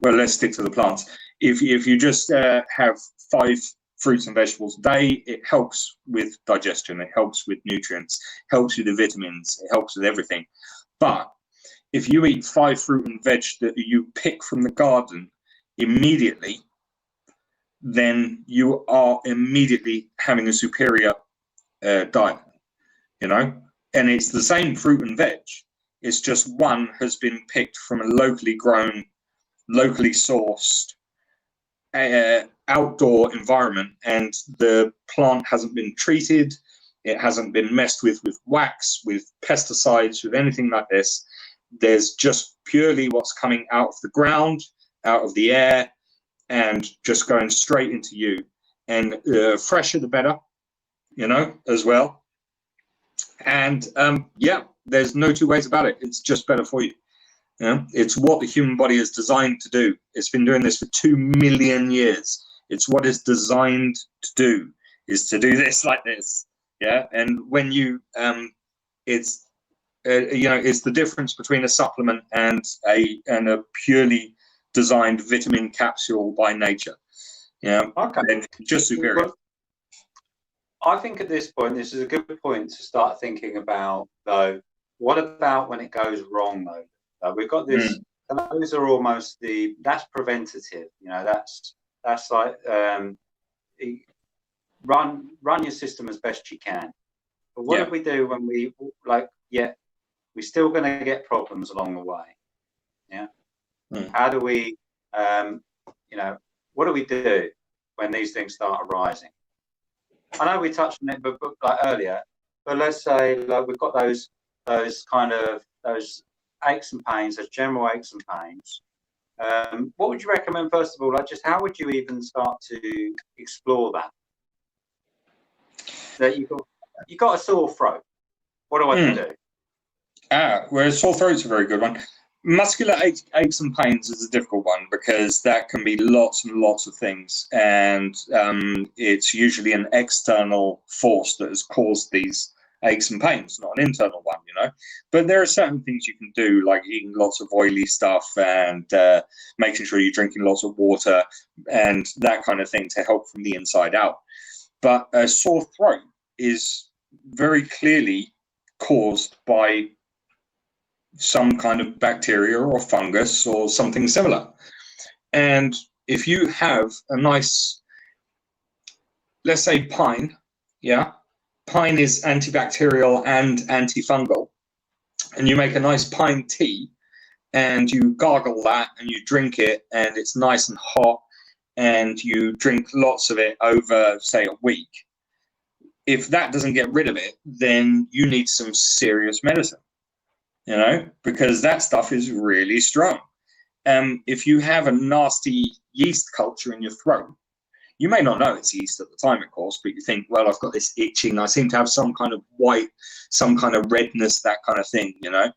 let's stick to the plants. If you just have 5 fruits and vegetables a day, it helps with digestion, it helps with nutrients, helps with the vitamins, it helps with everything. But if you eat 5 fruit and veg that you pick from the garden immediately, then you are immediately having a superior diet, you know. And it's the same fruit and veg. It's just one has been picked from a locally grown, locally sourced outdoor environment, and the plant hasn't been treated. It hasn't been messed with wax, with pesticides, with anything like this. There's just purely what's coming out of the ground, out of the air, and just going straight into you. And fresher the better, you know, as well. And yeah, there's no two ways about it. It's just better for you. You know, it's what the human body is designed to do. It's been doing this for 2 million years. It's what it's designed to do, is to do this like this. Yeah. And when you, it's, you know, it's the difference between a supplement and a purely designed vitamin capsule by nature. Yeah. Okay. They're just superior. Well, I think at this point, this is a good point to start thinking about, though, what about when it goes wrong, though? We've got this, those are almost that's preventative, you know, that's like, run your system as best you can. But what do we do when we, like, we're still going to get problems along the way? Yeah. How do we, you know, what do we do when these things start arising? I know we touched on it, but like earlier, but let's say like we've got those kind of aches and pains, those general aches and pains. What would you recommend, first of all? Like, just how would you even start to explore that? That you got a sore throat. What do I do? Well, sore throat's a very good one. Muscular aches and pains is a difficult one, because that can be lots and lots of things, and it's usually an external force that has caused these aches and pains, not an internal one, you know. But there are certain things you can do, like eating lots of oily stuff and making sure you're drinking lots of water and that kind of thing to help from the inside out. But a sore throat is very clearly caused by some kind of bacteria or fungus or something similar. And if you have a nice, let's say pine, pine is antibacterial and antifungal, and you make a nice pine tea and you gargle that and you drink it, and it's nice and hot, and you drink lots of it over, say, a week. If that doesn't get rid of it, then you need some serious medicine, you know, because that stuff is really strong. If you have a nasty yeast culture in your throat, you may not know it's yeast at the time, of course, but you think, well, I've got this itching, I seem to have some kind of white, some kind of redness, that kind of thing, you know.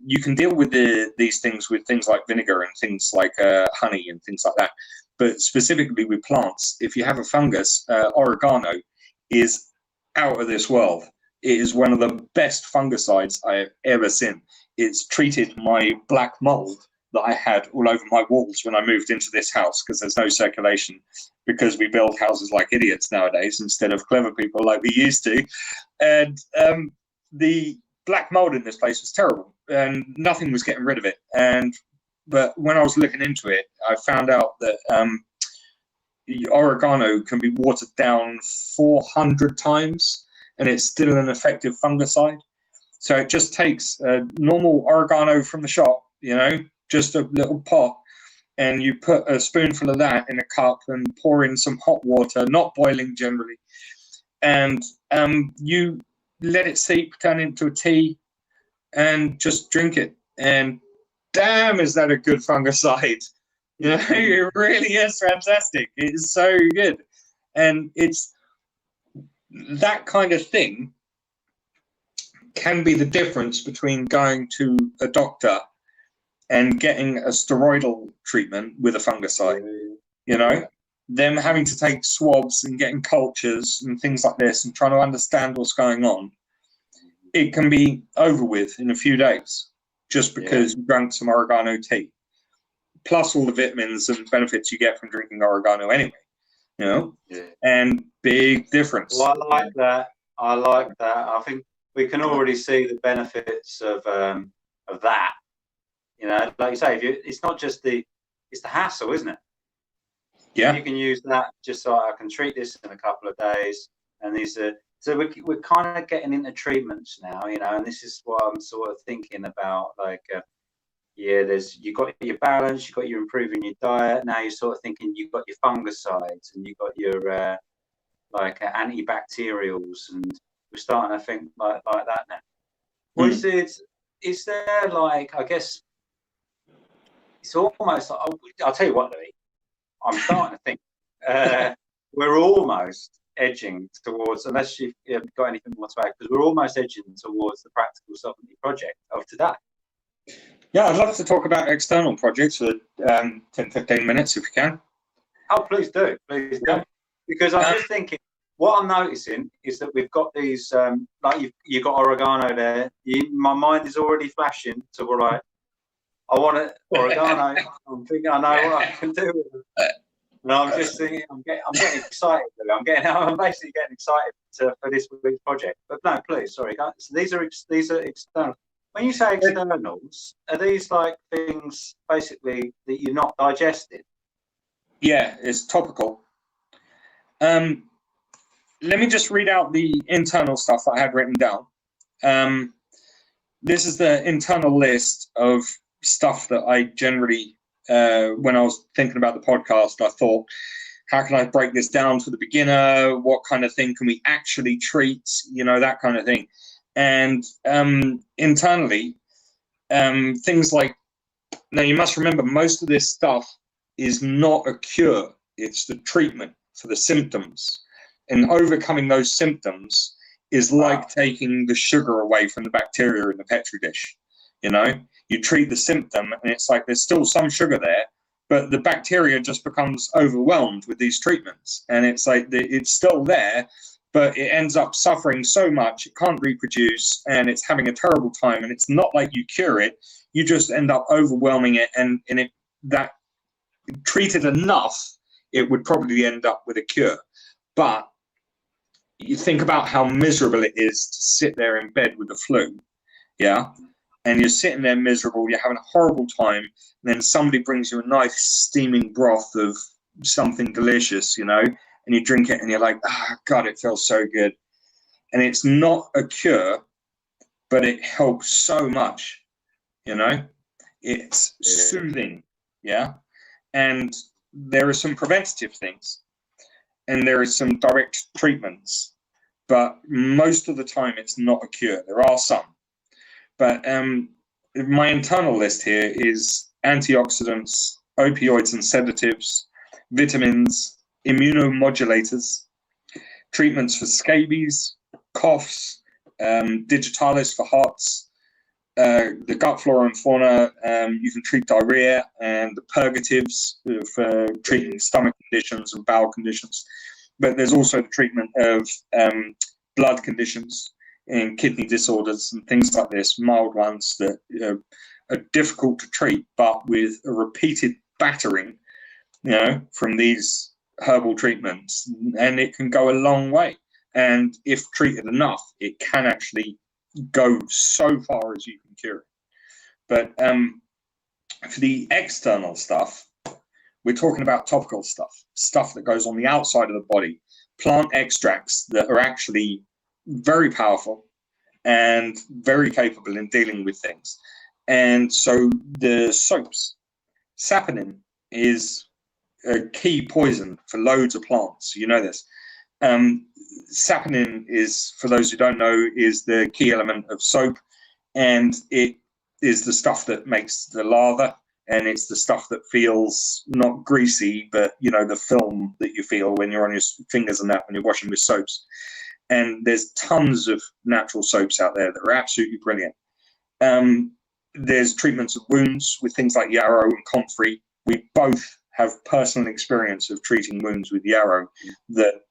You can deal with these things with things like vinegar and things like honey and things like that. But specifically with plants, if you have a fungus, oregano is out of this world. It is one of the best fungicides I have ever seen. It's treated my black mold that I had all over my walls when I moved into this house, because there's no circulation, because we build houses like idiots nowadays instead of clever people like we used to. And the black mold in this place was terrible, and nothing was getting rid of it. But when I was looking into it, I found out that oregano can be watered down 400 times, and it's still an effective fungicide. So it just takes normal oregano from the shop, you know, just a little pot, and you put a spoonful of that in a cup and pour in some hot water, not boiling generally, and you let it seep, turn into a tea, and just drink it. And damn, is that a good fungicide? You know, it really is fantastic. It is so good. And it's that kind of thing can be the difference between going to a doctor and getting a steroidal treatment with a fungicide, you know, them having to take swabs and getting cultures and things like this and trying to understand what's going on. It can be over with in a few days just because you drank some oregano tea, plus all the vitamins and benefits you get from drinking oregano anyway, you know, and big difference. Well, I like that. I like that. I think we can already see the benefits of that. You know, like you say, it's not just it's the hassle, isn't it? Yeah. You can use that just so I can treat this in a couple of days. And these are, so we're kind of getting into treatments now, you know, and this is what I'm sort of thinking about. Like, yeah, you've got your balance, you've got your improving your diet. Now you're sort of thinking you've got your fungicides and you've got your antibacterials, and we're starting to think like that now. Well, is there like, I guess it's almost like, I'll tell you what, Louis, I'm starting to think we're almost edging towards, unless you've got anything more to add, because we're almost edging towards the practical sovereignty project of today. Yeah, I'd love to talk about external projects for 10-15 minutes if you can. Oh, please do. Please do. Because I'm just thinking, what I'm noticing is that we've got these, like you've got oregano there. My mind is already flashing to what I want it, oregano. I'm thinking I know what I can do with it. And I'm just thinking, I'm getting excited. I'm basically getting excited for this week's project. But no, please, sorry. So these are external. When you say externals, are these like things basically that you're not digesting? Yeah, it's topical. Let me just read out the internal stuff that I had written down. This is the internal list of stuff that I generally, when I was thinking about the podcast, I thought, how can I break this down for the beginner? What kind of thing can we actually treat? You know, that kind of thing. And internally, things like, now you must remember, most of this stuff is not a cure. It's the treatment for the symptoms. And overcoming those symptoms is like taking the sugar away from the bacteria in the Petri dish. You know, you treat the symptom and it's like there's still some sugar there, but the bacteria just becomes overwhelmed with these treatments. And it's like it's still there, but it ends up suffering so much, it can't reproduce, and it's having a terrible time. And it's not like you cure it, you just end up overwhelming it. And that treated enough, it would probably end up with a cure. But you think about how miserable it is to sit there in bed with the flu, yeah? And you're sitting there miserable, you're having a horrible time, and then somebody brings you a nice steaming broth of something delicious, you know, and you drink it and you're like, God, it feels so good. And it's not a cure, but it helps so much, you know? It's soothing, yeah? And there are some preventative things, and there is some direct treatments, but most of the time it's not a cure. There are some. But my internal list here is antioxidants, opioids and sedatives, vitamins, immunomodulators, treatments for scabies, coughs, digitalis for hearts, the gut flora and fauna. You can treat diarrhea, and the purgatives for treating stomach conditions and bowel conditions. But there's also the treatment of blood conditions and kidney disorders and things like this, mild ones that are difficult to treat, but with a repeated battering, you know, from these herbal treatments, and it can go a long way. And if treated enough, it can actually go so far as you can cure it. But for the external stuff, we're talking about topical stuff that goes on the outside of the body, plant extracts that are actually very powerful and very capable in dealing with things. And so the soaps, saponin is a key poison for loads of plants. You know this. Saponin is, for those who don't know, is the key element of soap, and it is the stuff that makes the lather, and it's the stuff that feels not greasy, but you know, the film that you feel when you're on your fingers and that when you're washing with soaps. And there's tons of natural soaps out there that are absolutely brilliant. There's treatments of wounds with things like yarrow and comfrey. We both have personal experience of treating wounds with yarrow. That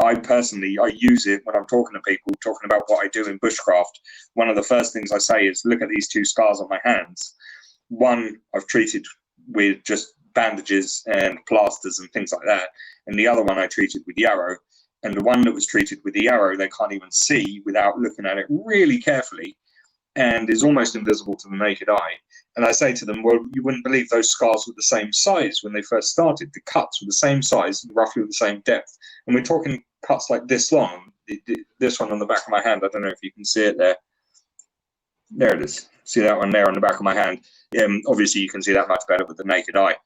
I use it when I'm talking to people, talking about what I do in bushcraft. One of the first things I say is, look at these two scars on my hands. One I've treated with just bandages and plasters and things like that, and the other one I treated with yarrow. And the one that was treated with the yarrow, they can't even see without looking at it really carefully, and is almost invisible to the naked eye. And I say to them, well, you wouldn't believe those scars were the same size when they first started. The cuts were the same size, roughly the same depth. And we're talking cuts like this long. This one on the back of my hand, I don't know if you can see it there. There it is. See that one there on the back of my hand? Obviously, you can see that much better with the naked eye.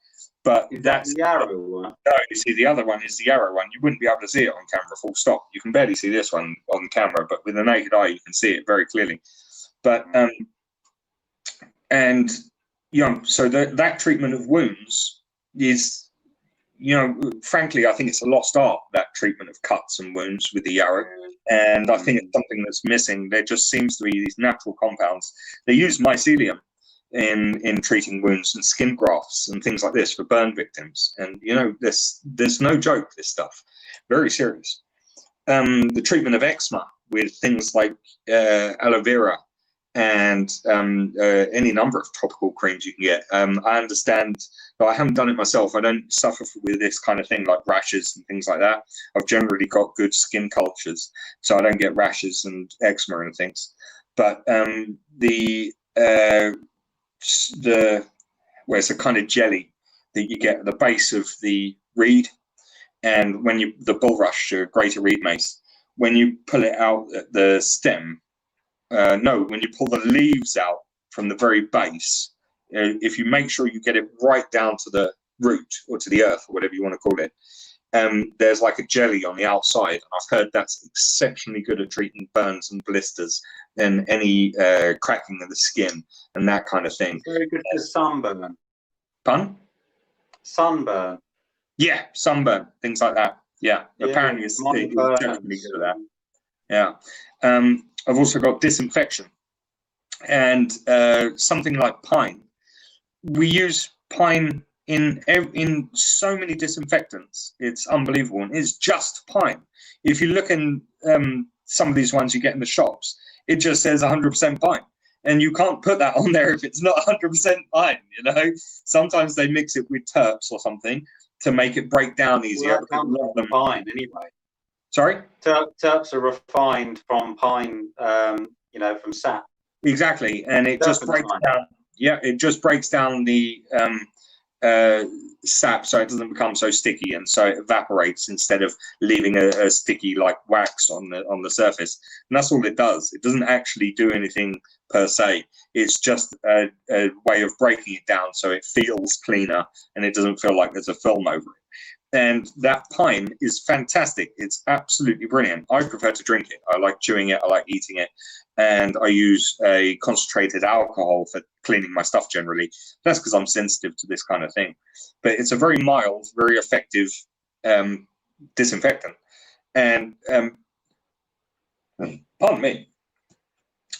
But that's the arrow one. No, you see, the other one is the arrow one. You wouldn't be able to see it on camera, full stop. You can barely see this one on camera, but with the naked eye, you can see it very clearly. But and so that treatment of wounds is, frankly, I think it's a lost art, that treatment of cuts and wounds with the yarrow. And I think it's something that's missing. There just seems to be these natural compounds. They use mycelium in treating wounds and skin grafts and things like this for burn victims. And, there's no joke, this stuff. Very serious. The treatment of eczema with things like aloe vera and any number of topical creams you can get. I understand, though I haven't done it myself, I don't suffer with this kind of thing like rashes and things like that. I've generally got good skin cultures, so I don't get rashes and eczema and things. But it's a kind of jelly that you get at the base of the reed, and when the bulrush, greater reed mace, when you pull it out at the stem, when you pull the leaves out from the very base, if you make sure you get it right down to the root or to the earth or whatever you want to call it, there's like a jelly on the outside. I've heard that's exceptionally good at treating burns and blisters and any cracking of the skin and that kind of thing. Very good for sunburn. Pardon? Sunburn. Yeah, sunburn, things like that. Yeah, apparently it's definitely good at that. Yeah. I've also got disinfection and something like pine. We use pine in so many disinfectants. It's unbelievable, and it's just pine. If you look in some of these ones you get in the shops, it just says 100% pine, and you can't put that on there if it's not 100% pine. Sometimes they mix it with terps or something to make it break down easier. Well, that pine anyway. Sorry? Terps are refined from pine, from sap. Exactly, and it just breaks down. Yeah, it just breaks down the sap, so it doesn't become so sticky, and so it evaporates instead of leaving a sticky like wax on the surface. And that's all it does. It doesn't actually do anything per se. It's just a way of breaking it down so it feels cleaner and it doesn't feel like there's a film over it. And that pine is fantastic. It's absolutely brilliant. I prefer to drink it. I like chewing it. I like eating it. And I use a concentrated alcohol for cleaning my stuff generally. That's because I'm sensitive to this kind of thing. But it's a very mild, very effective disinfectant. And pardon me.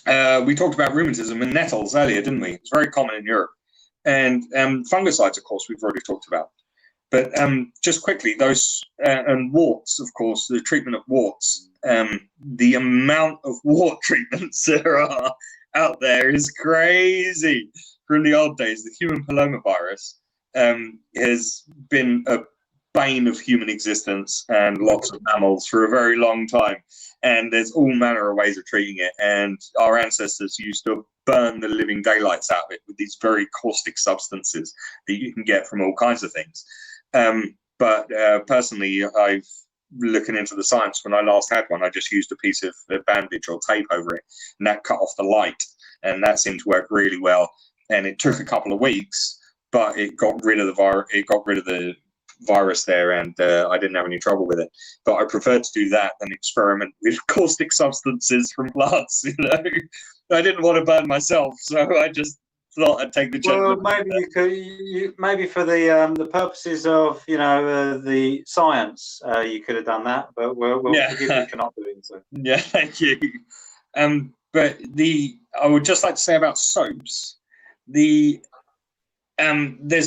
We talked about rheumatism and nettles earlier, didn't we? It's very common in Europe. And fungicides, of course, we've already talked about. But just quickly, those and warts, of course, the treatment of warts, the amount of wart treatments there are out there is crazy. From the old days, the human papillomavirus has been a bane of human existence and lots of mammals for a very long time. And there's all manner of ways of treating it. And our ancestors used to burn the living daylights out of it with these very caustic substances that you can get from all kinds of things. But personally, I've looking into the science. When I last had one, I just used a piece of bandage or tape over it, and that cut off the light, and that seemed to work really well. And it took a couple of weeks, but it got rid of the virus there, and I didn't have any trouble with it. But I prefer to do that than experiment with caustic substances from plants. I didn't want to burn myself, so I just thought I'd take the chance. Well, maybe maybe for the purposes of the science, you could have done that, but we'll forgive you for not doing so. Yeah, thank you. But I would just like to say about soaps, there's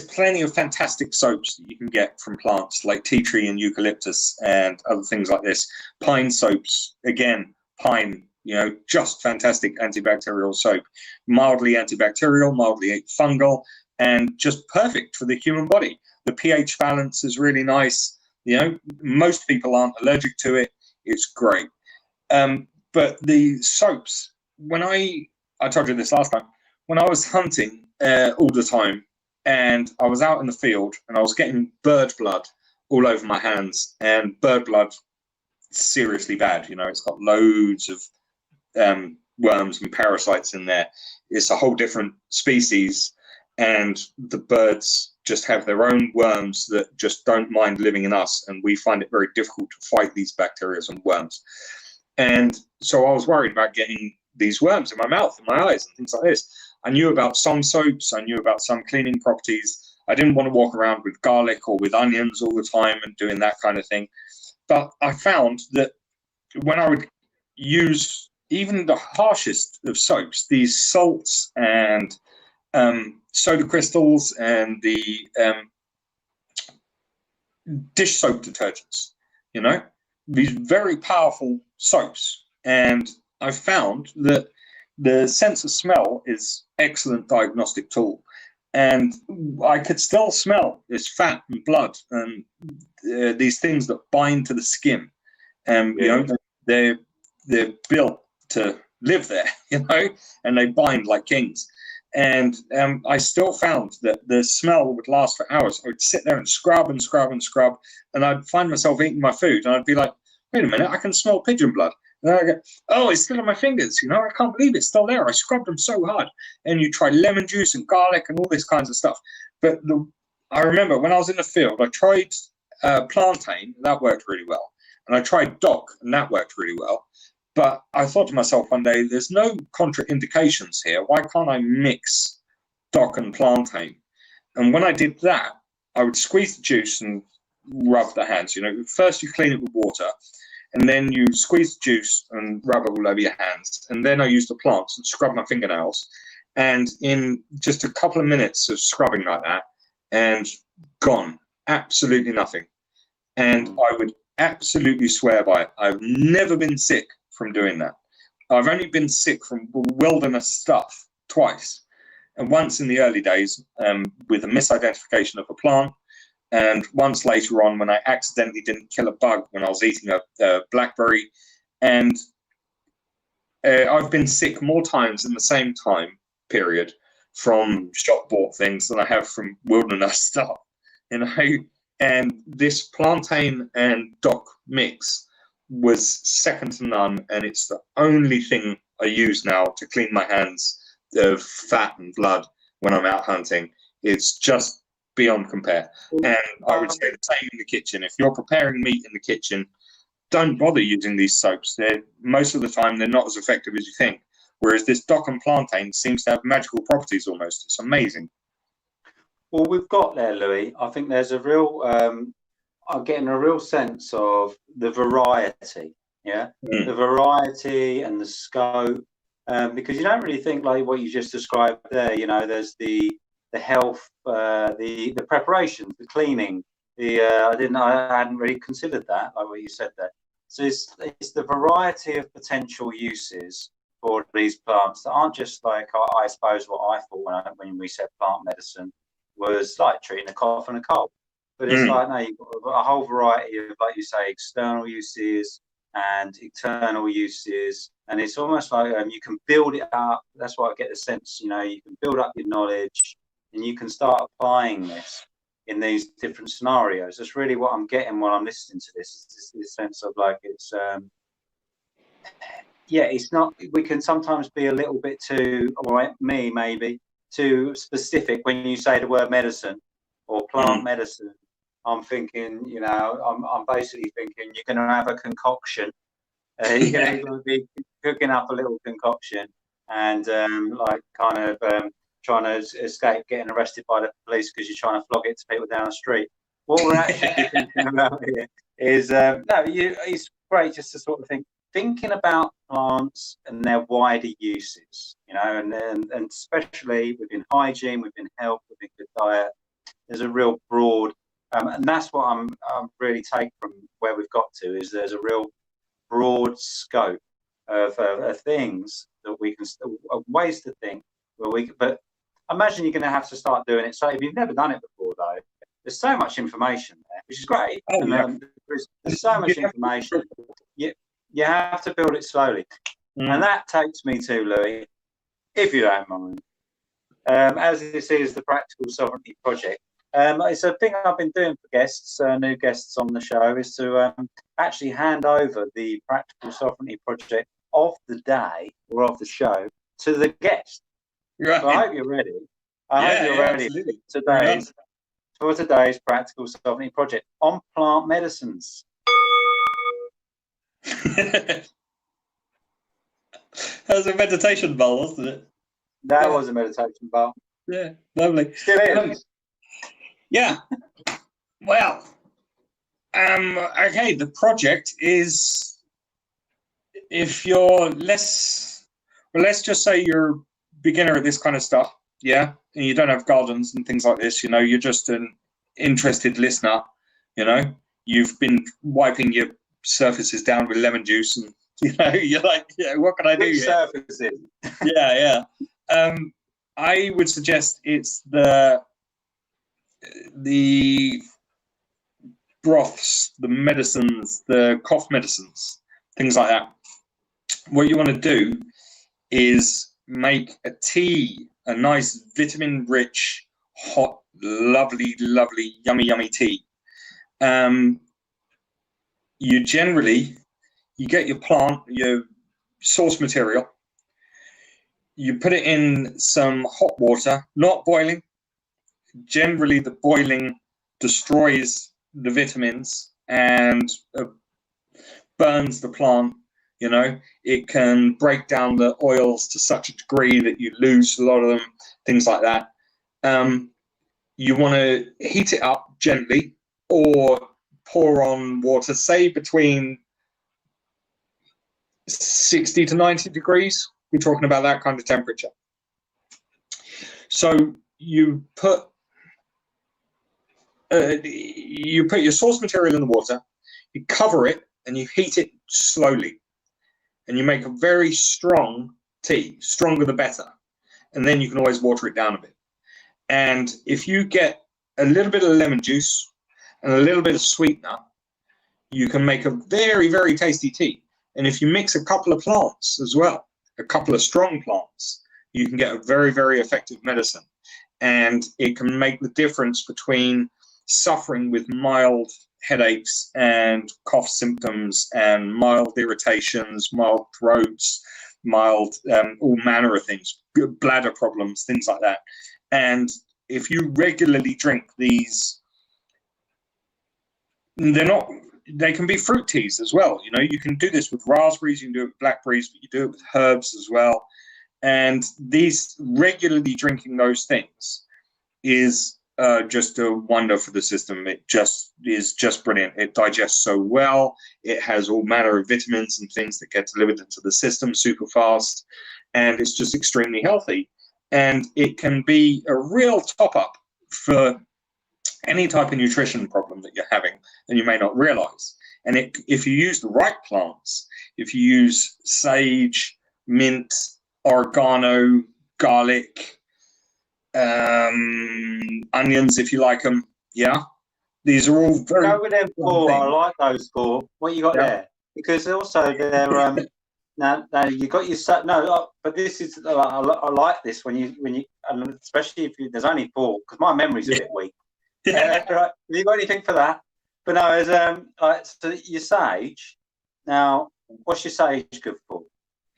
plenty of fantastic soaps that you can get from plants like tea tree and eucalyptus and other things like this. Pine soaps, again, pine. Just fantastic antibacterial soap, mildly antibacterial, mildly fungal, and just perfect for the human body. The pH balance is really nice. Most people aren't allergic to it. It's great. But the soaps, when I told you this last time, when I was hunting all the time, and I was out in the field and I was getting bird blood all over my hands, and bird blood seriously bad. You know, it's got loads of worms and parasites in there. It's a whole different species, and the birds just have their own worms that just don't mind living in us, and we find it very difficult to fight these bacteria and worms. And so I was worried about getting these worms in my mouth and my eyes and things like this. I knew about some soaps, I knew about some cleaning properties. I didn't want to walk around with garlic or with onions all the time and doing that kind of thing. But I found that when I would use even the harshest of soaps, these salts and soda crystals and the dish soap detergents, you know, these very powerful soaps. And I found that the sense of smell is excellent diagnostic tool. And I could still smell this fat and blood and these things that bind to the skin. You know, they're built to live there, you know, and they bind like kings. And I still found that the smell would last for hours. I would sit there and scrub and scrub and scrub, and I'd find myself eating my food, and I'd be like, wait a minute, I can smell pigeon blood. And then I go, oh, it's still on my fingers, you know, I can't believe it's still there. I scrubbed them so hard. And you try lemon juice and garlic and all this kinds of stuff. But I remember when I was in the field, I tried plantain, and that worked really well. And I tried dock, and that worked really well. But I thought to myself one day, there's no contraindications here. Why can't I mix dock and plantain? And when I did that, I would squeeze the juice and rub the hands. You know, first you clean it with water, and then you squeeze the juice and rub it all over your hands. And then I used the plants and scrub my fingernails. And in just a couple of minutes of scrubbing like that, and gone, absolutely nothing. And I would absolutely swear by it. I've never been sick from doing that. I've only been sick from wilderness stuff twice. And once in the early days with a misidentification of a plant, and once later on when I accidentally didn't kill a bug when I was eating a blackberry. And I've been sick more times in the same time period from shop-bought things than I have from wilderness stuff, you know. And this plantain and dock mix was second to none, and it's the only thing I use now to clean my hands of fat and blood when I'm out hunting. It's just beyond compare. And I would say the same in the kitchen. If you're preparing meat in the kitchen, don't bother using these soaps. Most of the time they're not as effective as you think. Whereas this dock and plantain seems to have magical properties almost. It's amazing. Well, we've got there, Louis. I think there's a real, I'm getting a real sense of the variety, the variety and the scope, because you don't really think like what you just described there. You know, there's the health, the preparations, the cleaning. I hadn't really considered that, like what you said there. So it's the variety of potential uses for these plants that aren't just like I suppose what I thought when we said plant medicine was like treating a cough and a cold. But it's like, no, you've got a whole variety of, like you say, external uses and internal uses. And it's almost like you can build it up. That's why I get the sense, you know, you can build up your knowledge and you can start applying this in these different scenarios. That's really what I'm getting while I'm listening to this. It's this sense of like, it's, it's not, we can sometimes be a little bit too, or me maybe, too specific when you say the word medicine or plant medicine. I'm thinking, you know, I'm basically thinking you're going to have a concoction. You're going to be cooking up a little concoction and like kind of trying to escape getting arrested by the police because you're trying to flog it to people down the street. What we're actually thinking about here is, it's great just to sort of thinking about plants and their wider uses, you know, and especially within hygiene, within health, within good diet, there's a real broad, and that's what I'm really take from where we've got to, is there's a real broad scope of things that we can, of ways to think, but imagine you're going to have to start doing it. So if you've never done it before, though, there's so much information there, which is great. There's so much information. You have to build it slowly. And that takes me to, Louis, if you don't mind, as this is the Practical Sovereignty Project. It's a thing I've been doing for guests, new guests on the show, is to actually hand over the Practical Sovereignty Project of the day or of the show to the guest. Right. So I hope you're ready. I hope you're ready for today's Practical Sovereignty Project on plant medicines. That was a meditation bowl, wasn't it? That was a meditation bowl. Yeah, lovely. Still is. Yeah. Well, okay, the project is, if you're let's just say you're a beginner at this kind of stuff, yeah, and you don't have gardens and things like this, you're just an interested listener, you've been wiping your surfaces down with lemon juice and, you're like, yeah, what can I do? Surfaces. Yeah. I would suggest it's the broths, the medicines, the cough medicines, things like that. What you want to do is make a tea, a nice vitamin-rich, hot, lovely, yummy tea. You get your plant, your source material, you put it in some hot water, not boiling. Generally, the boiling destroys the vitamins and burns the plant. It can break down the oils to such a degree that you lose a lot of them, things like that. You want to heat it up gently or pour on water, say between 60 to 90 degrees. We're talking about that kind of temperature. So you put your source material in the water, you cover it, and you heat it slowly. And you make a very strong tea, stronger the better. And then you can always water it down a bit. And if you get a little bit of lemon juice and a little bit of sweetener, you can make a very, very tasty tea. And if you mix a couple of plants as well, a couple of strong plants, you can get a very, very effective medicine. And it can make the difference between suffering with mild headaches and cough symptoms and mild irritations, mild throats, mild all manner of things, bladder problems, things like that. And if you regularly drink these, they can be fruit teas as well. You can do this with raspberries, you can do it with blackberries, but you do it with herbs as well. And these regularly drinking those things is just a wonder for the system. It is just brilliant. It digests so well. It has all manner of vitamins and things that get delivered into the system super fast. And it's just extremely healthy. And it can be a real top-up for any type of nutrition problem that you're having and you may not realize. And if you use the right plants, if you use sage, mint, oregano, garlic, onions if you like them, these are all very go with them four. I like those four. What you got there? Because also they're now you got your but this is I like this when you especially if there's only four, because my memory's a bit weak. Right? Have you got anything for that? But no, there's so your sage. Now, what's your sage good for?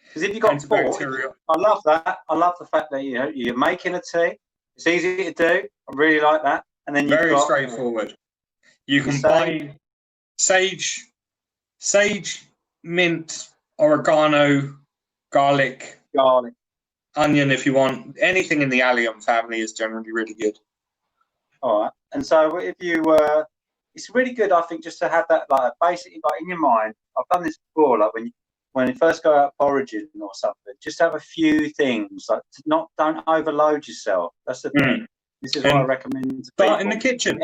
Because if you got four, I love that. I love the fact that you're making a tea. It's easy to do. I really like that. And then very straightforward. You can buy sage, mint, oregano, garlic, onion if you want. Anything in the allium family is generally really good. All right. And so if you, it's really good, I think, just to have that basically in your mind. I've done this before, when you first go out foraging or something, just have a few things, don't overload yourself. That's the thing. This is what I recommend. Start in the kitchen.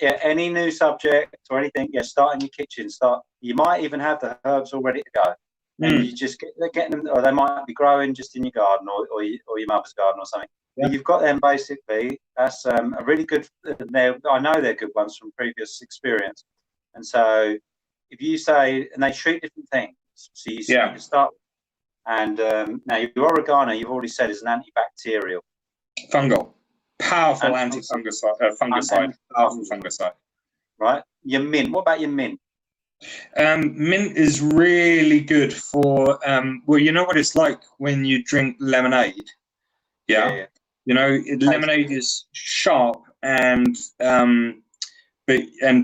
Any new subject or anything, start in your kitchen. You might even have the herbs all ready to go. And you just get them, or they might be growing just in your garden or your mother's garden or something. Yeah. You've got them basically. That's a really good. I know they're good ones from previous experience. And so if you say, and they treat different things. So you can start, and now your oregano, you've already said, is an antibacterial. Fungal. Powerful And anti-fungicide, fungicide, powerful fungicide. Right. Your mint. What about your mint? Mint is really good for, well, you know what it's like when you drink lemonade? Yeah. You know, lemonade is sharp and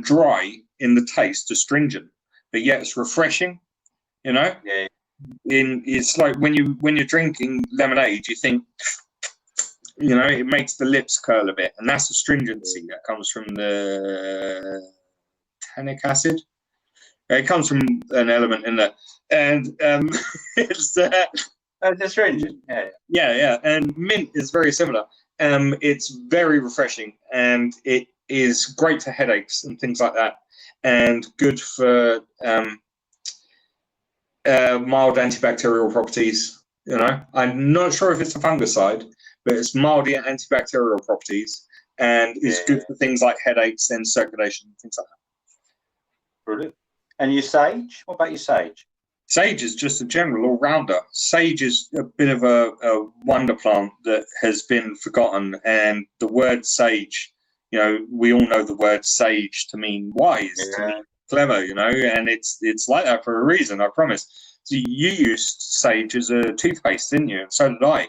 dry in the taste, astringent, but yet it's refreshing. You know, Yeah. It's like when you're drinking lemonade, you think, you know, it makes the lips curl a bit, and that's astringency that comes from the tannic acid. It comes from an element in there, and it's astringent. Yeah. And mint is very similar. It's very refreshing, and it is great for headaches and things like that, and good for mild antibacterial properties. You know, I'm not sure if it's a fungicide, but it's mild antibacterial properties, and is good for things like headaches and circulation and things like that. Brilliant. And your sage? What about your sage? Sage is just a general all-rounder. Sage is a bit of a wonder plant that has been forgotten, and the word sage, you know, we all know the word sage to mean wise, to mean clever, you know, and it's like that for a reason, I promise. So you used sage as a toothpaste, didn't you? So did I,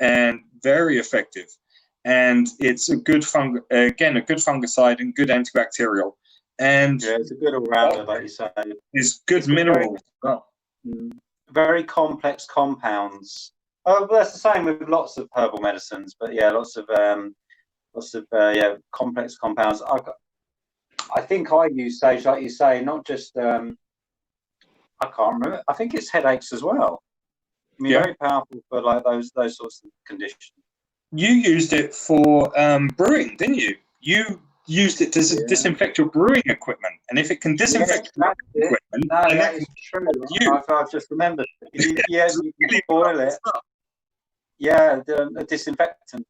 and very effective. And it's a good a good fungicide and good antibacterial. And it's a good all-rounder, like you say. It's good mineral as well. Very complex compounds. Oh, well, that's the same with lots of herbal medicines, but yeah, lots of complex compounds. I think I use sage, like you say, not just I can't remember. I think it's headaches as well. I mean, very powerful for like those sorts of conditions. You used it for brewing, didn't you? You used it to disinfect your brewing equipment, and if it can disinfect your equipment, then that is true. I've just remembered. You can boil it. Yeah, a disinfectant.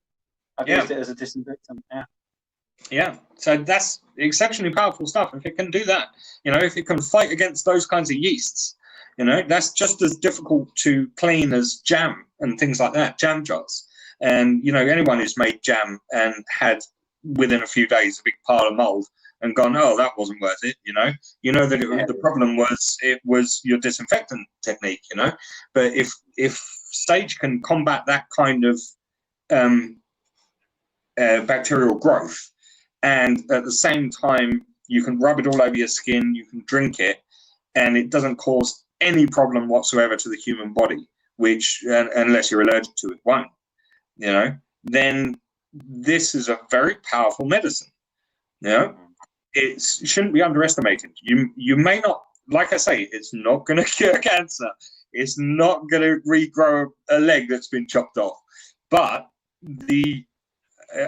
I've used it as a disinfectant. Yeah, so that's exceptionally powerful stuff. If it can do that, you know, if it can fight against those kinds of yeasts, you know, that's just as difficult to clean as jam and things like that, jam jars. And, you know, anyone who's made jam and had within a few days a big pile of mold and gone, oh, that wasn't worth it, you know that the problem was your disinfectant technique, you know. But if sage can combat that kind of bacterial growth, and at the same time you can rub it all over your skin, you can drink it, and it doesn't cause any problem whatsoever to the human body, which unless you're allergic to it, won't, you know, then this is a very powerful medicine. You know, it shouldn't be underestimated. You may not, like I say, it's not going to cure cancer. It's not going to regrow a leg that's been chopped off. But the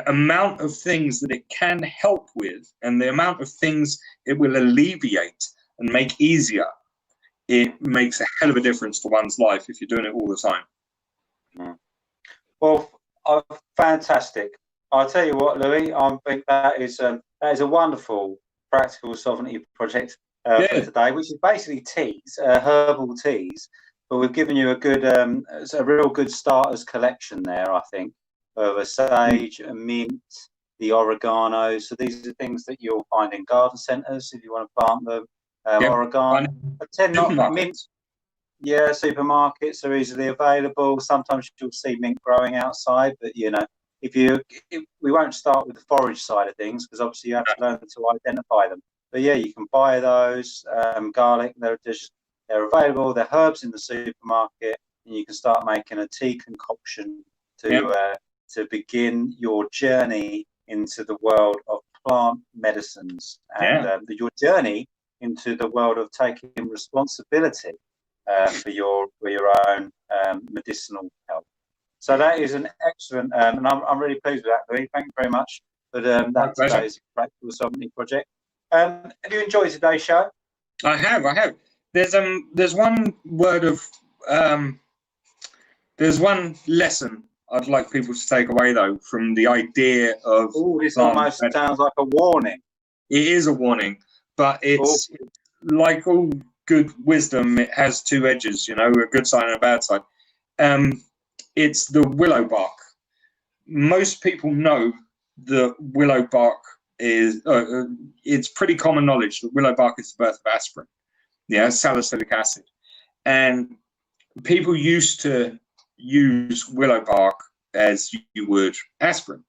amount of things that it can help with, and the amount of things it will alleviate and make easier, it makes a hell of a difference to one's life if you're doing it all the time. Well, fantastic. I'll tell you what, Louis, I think that is a wonderful practical sovereignty project for today, which is basically teas, herbal teas. But we've given you a real good starters collection there, I think, of a sage, a mint, the oregano. So these are things that you'll find in garden centres if you want to plant them. Oregano. I tend not mint. Yeah, supermarkets are easily available. Sometimes you'll see mint growing outside, but you know, we won't start with the forage side of things because obviously you have to learn to identify them. But yeah, you can buy those. Garlic, they're available. They're herbs in the supermarket, and you can start making a tea concoction to begin your journey into the world of plant medicines and your journey into the world of taking responsibility for your own medicinal health. So that is an excellent, and I'm really pleased with that, Louis. Thank you very much for that today's Practical Sovereignty project. Have you enjoyed today's show? I have. There's one word of there's one lesson I'd like people to take away though from the idea of. Oh, this almost sounds like a warning. It is a warning, but it's like all good wisdom. It has two edges, you know, a good side and a bad side. It's the willow bark. most people know that willow bark is, it's pretty common knowledge that willow bark is the birth of aspirin, salicylic acid. And people used to use willow bark as you would aspirin.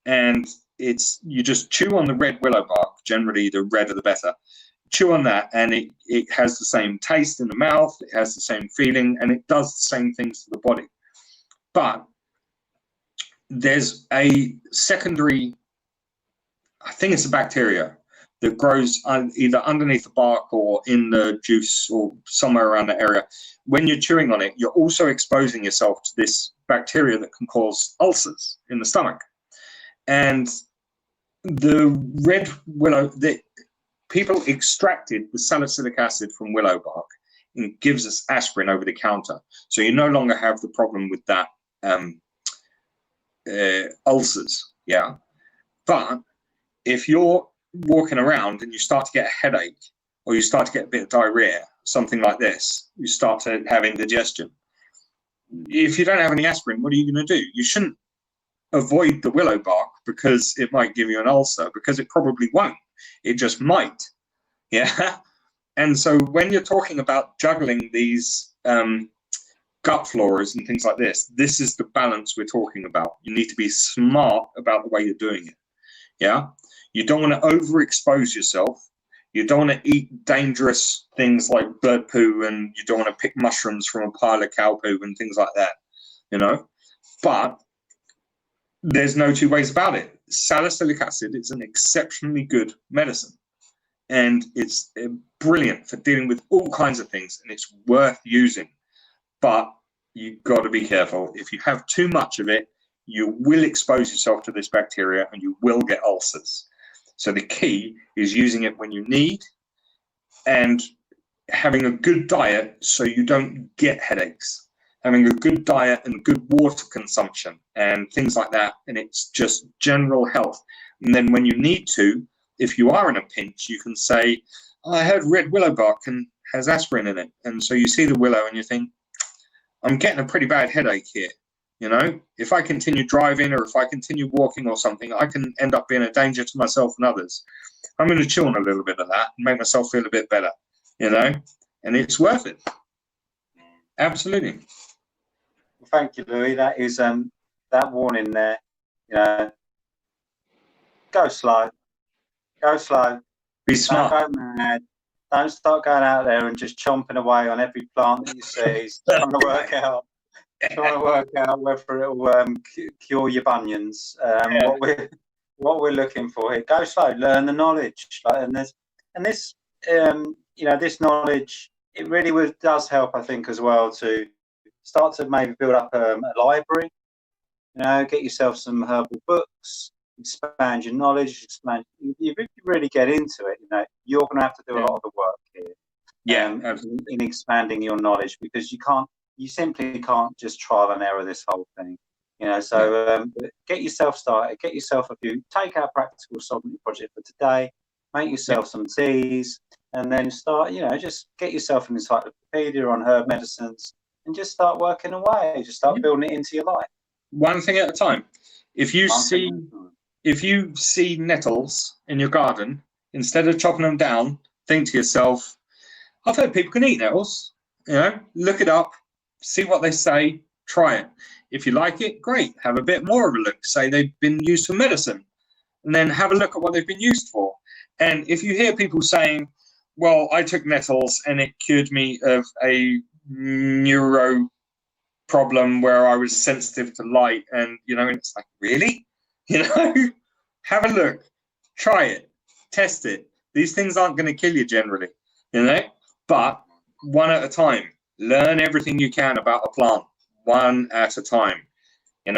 And you just chew on the red willow bark, generally the redder the better. Chew on that, and it has the same taste in the mouth, it has the same feeling, and it does the same things to the body. But there's a secondary, I think it's a bacteria that grows either underneath the bark or in the juice or somewhere around the area. When you're chewing on it, you're also exposing yourself to this bacteria that can cause ulcers in the stomach. And the red willow, people extracted the salicylic acid from willow bark and gives us aspirin over the counter. So you no longer have the problem with that ulcers, But if you're walking around and you start to get a headache, or you start to get a bit of diarrhea, something like this, you start to have indigestion. If you don't have any aspirin, what are you going to do? You shouldn't avoid the willow bark because it might give you an ulcer, because it probably won't. It just might, And so when you're talking about juggling these gut floras and things like this is the balance we're talking about. You need to be smart about the way you're doing it, You don't want to overexpose yourself. You don't want to eat dangerous things like bird poo, and you don't want to pick mushrooms from a pile of cow poo and things like that, But there's no two ways about it. Salicylic acid is an exceptionally good medicine, and it's brilliant for dealing with all kinds of things, and it's worth using. But you've got to be careful. If you have too much of it, you will expose yourself to this bacteria and you will get ulcers. So the key is using it when you need, and having a good diet so you don't get headaches. Having a good diet and good water consumption and things like that. And it's just general health. And then when you need to, if you are in a pinch, you can say, I heard red willow bark and has aspirin in it. And so you see the willow and you think, I'm getting a pretty bad headache here. If I continue driving or if I continue walking or something, I can end up being a danger to myself and others. I'm going to chew on a little bit of that and make myself feel a bit better, and it's worth it. Absolutely. Well, thank you, Louis. That is that warning there. Go slow. Go slow. Be smart. Don't go mad. Don't start going out there and just chomping away on every plant that you see, trying to work out whether it will cure your bunions. What we're looking for here. Go slow. Learn the knowledge. This knowledge, it really does help, I think, as well, to start to maybe build up a library. Get yourself some herbal books. Expand your knowledge. You really get into it. You're going to have to do a lot of the work here. In expanding your knowledge, because you simply can't just trial and error this whole thing. So get yourself started. Get yourself take our practical sovereignty project for today. Make yourself some teas, and then start. Just get yourself an encyclopedia on herb medicines, and just start working away. Just start building it into your life. One thing at a time. If you see nettles in your garden, instead of chopping them down, think to yourself, I've heard people can eat nettles. Look it up, see what they say, try it. If you like it, great. Have a bit more of a look. Say they've been used for medicine, and then have a look at what they've been used for. And if you hear people saying, well, I took nettles and it cured me of a neuro problem where I was sensitive to light, and it's like, really? Have a look, try it, test it. These things aren't going to kill you generally, but one at a time. Learn everything you can about a plant, one at a time, and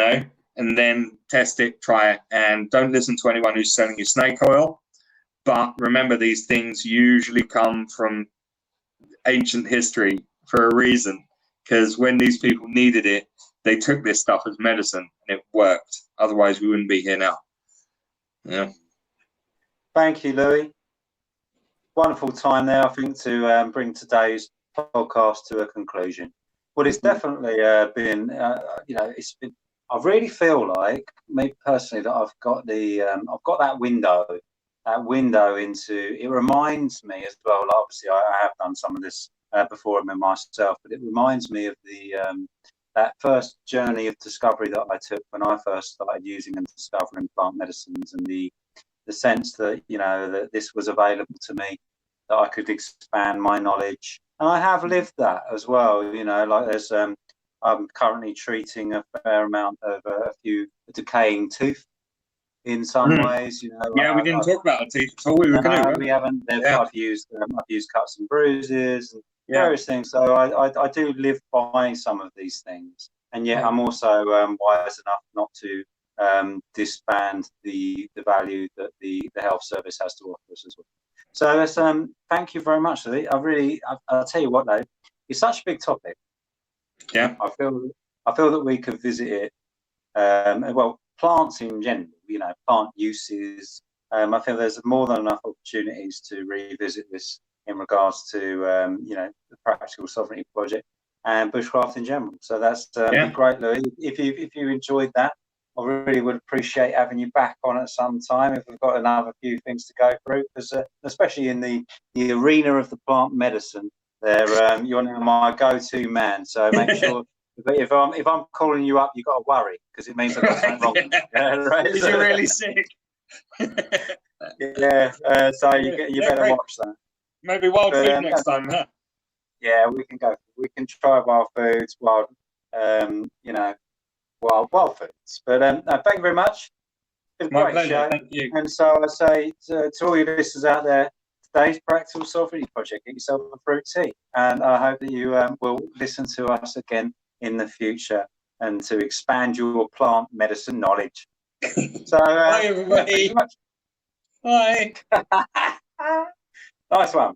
then test it, try it, and don't listen to anyone who's selling you snake oil. But remember, these things usually come from ancient history for a reason, because when these people needed it, they took this stuff as medicine and it worked. Otherwise, we wouldn't be here now. Thank you, Louis. Wonderful time there, I think, to bring today's podcast to a conclusion. Well, it's definitely been, I really feel like, me personally, that I've got that window into. It reminds me as well. Like obviously, I have done some of this before myself, but it reminds me of that first journey of discovery that I took when I first started using and discovering plant medicines, and the sense that that this was available to me, that I could expand my knowledge, and I have lived that as well. Like there's I'm currently treating a fair amount of a few decaying tooth in some ways. Yeah, we didn't talk about the teeth at all. We were going to. We haven't. Yeah. I've used cuts and bruises and Yeah. various things. So I do live by some of these things, and yet I'm also wise enough not to disband the value that the health service has to offer us as well. So let's thank you very much. I'll tell you what though, it's such a big topic. Yeah. I feel that we could visit it. Well, plants in general, plant uses. I feel there's more than enough opportunities to revisit this in regards to the Practical Sovereignty Project and bushcraft in general. So that's great, Louis. If you enjoyed that, I really would appreciate having you back on at some time if we've got another few things to go through, because especially in the arena of the plant medicine, you're now my go-to man. So make sure if I'm calling you up, you've got to worry, because it means I've got something wrong. Right? Because you're really sick. Yeah. So you better watch that. Maybe wild food next time, huh? Yeah, we can go. We can try wild foods, wild foods. But thank you very much. It's been a great show. Thank you. And so I say to all your listeners out there, today's Practical Sovereignty Project, get yourself a fruit tea. And I hope that you will listen to us again in the future and to expand your plant medicine knowledge. So, bye, everybody. Thank you very much. Bye. Nice one.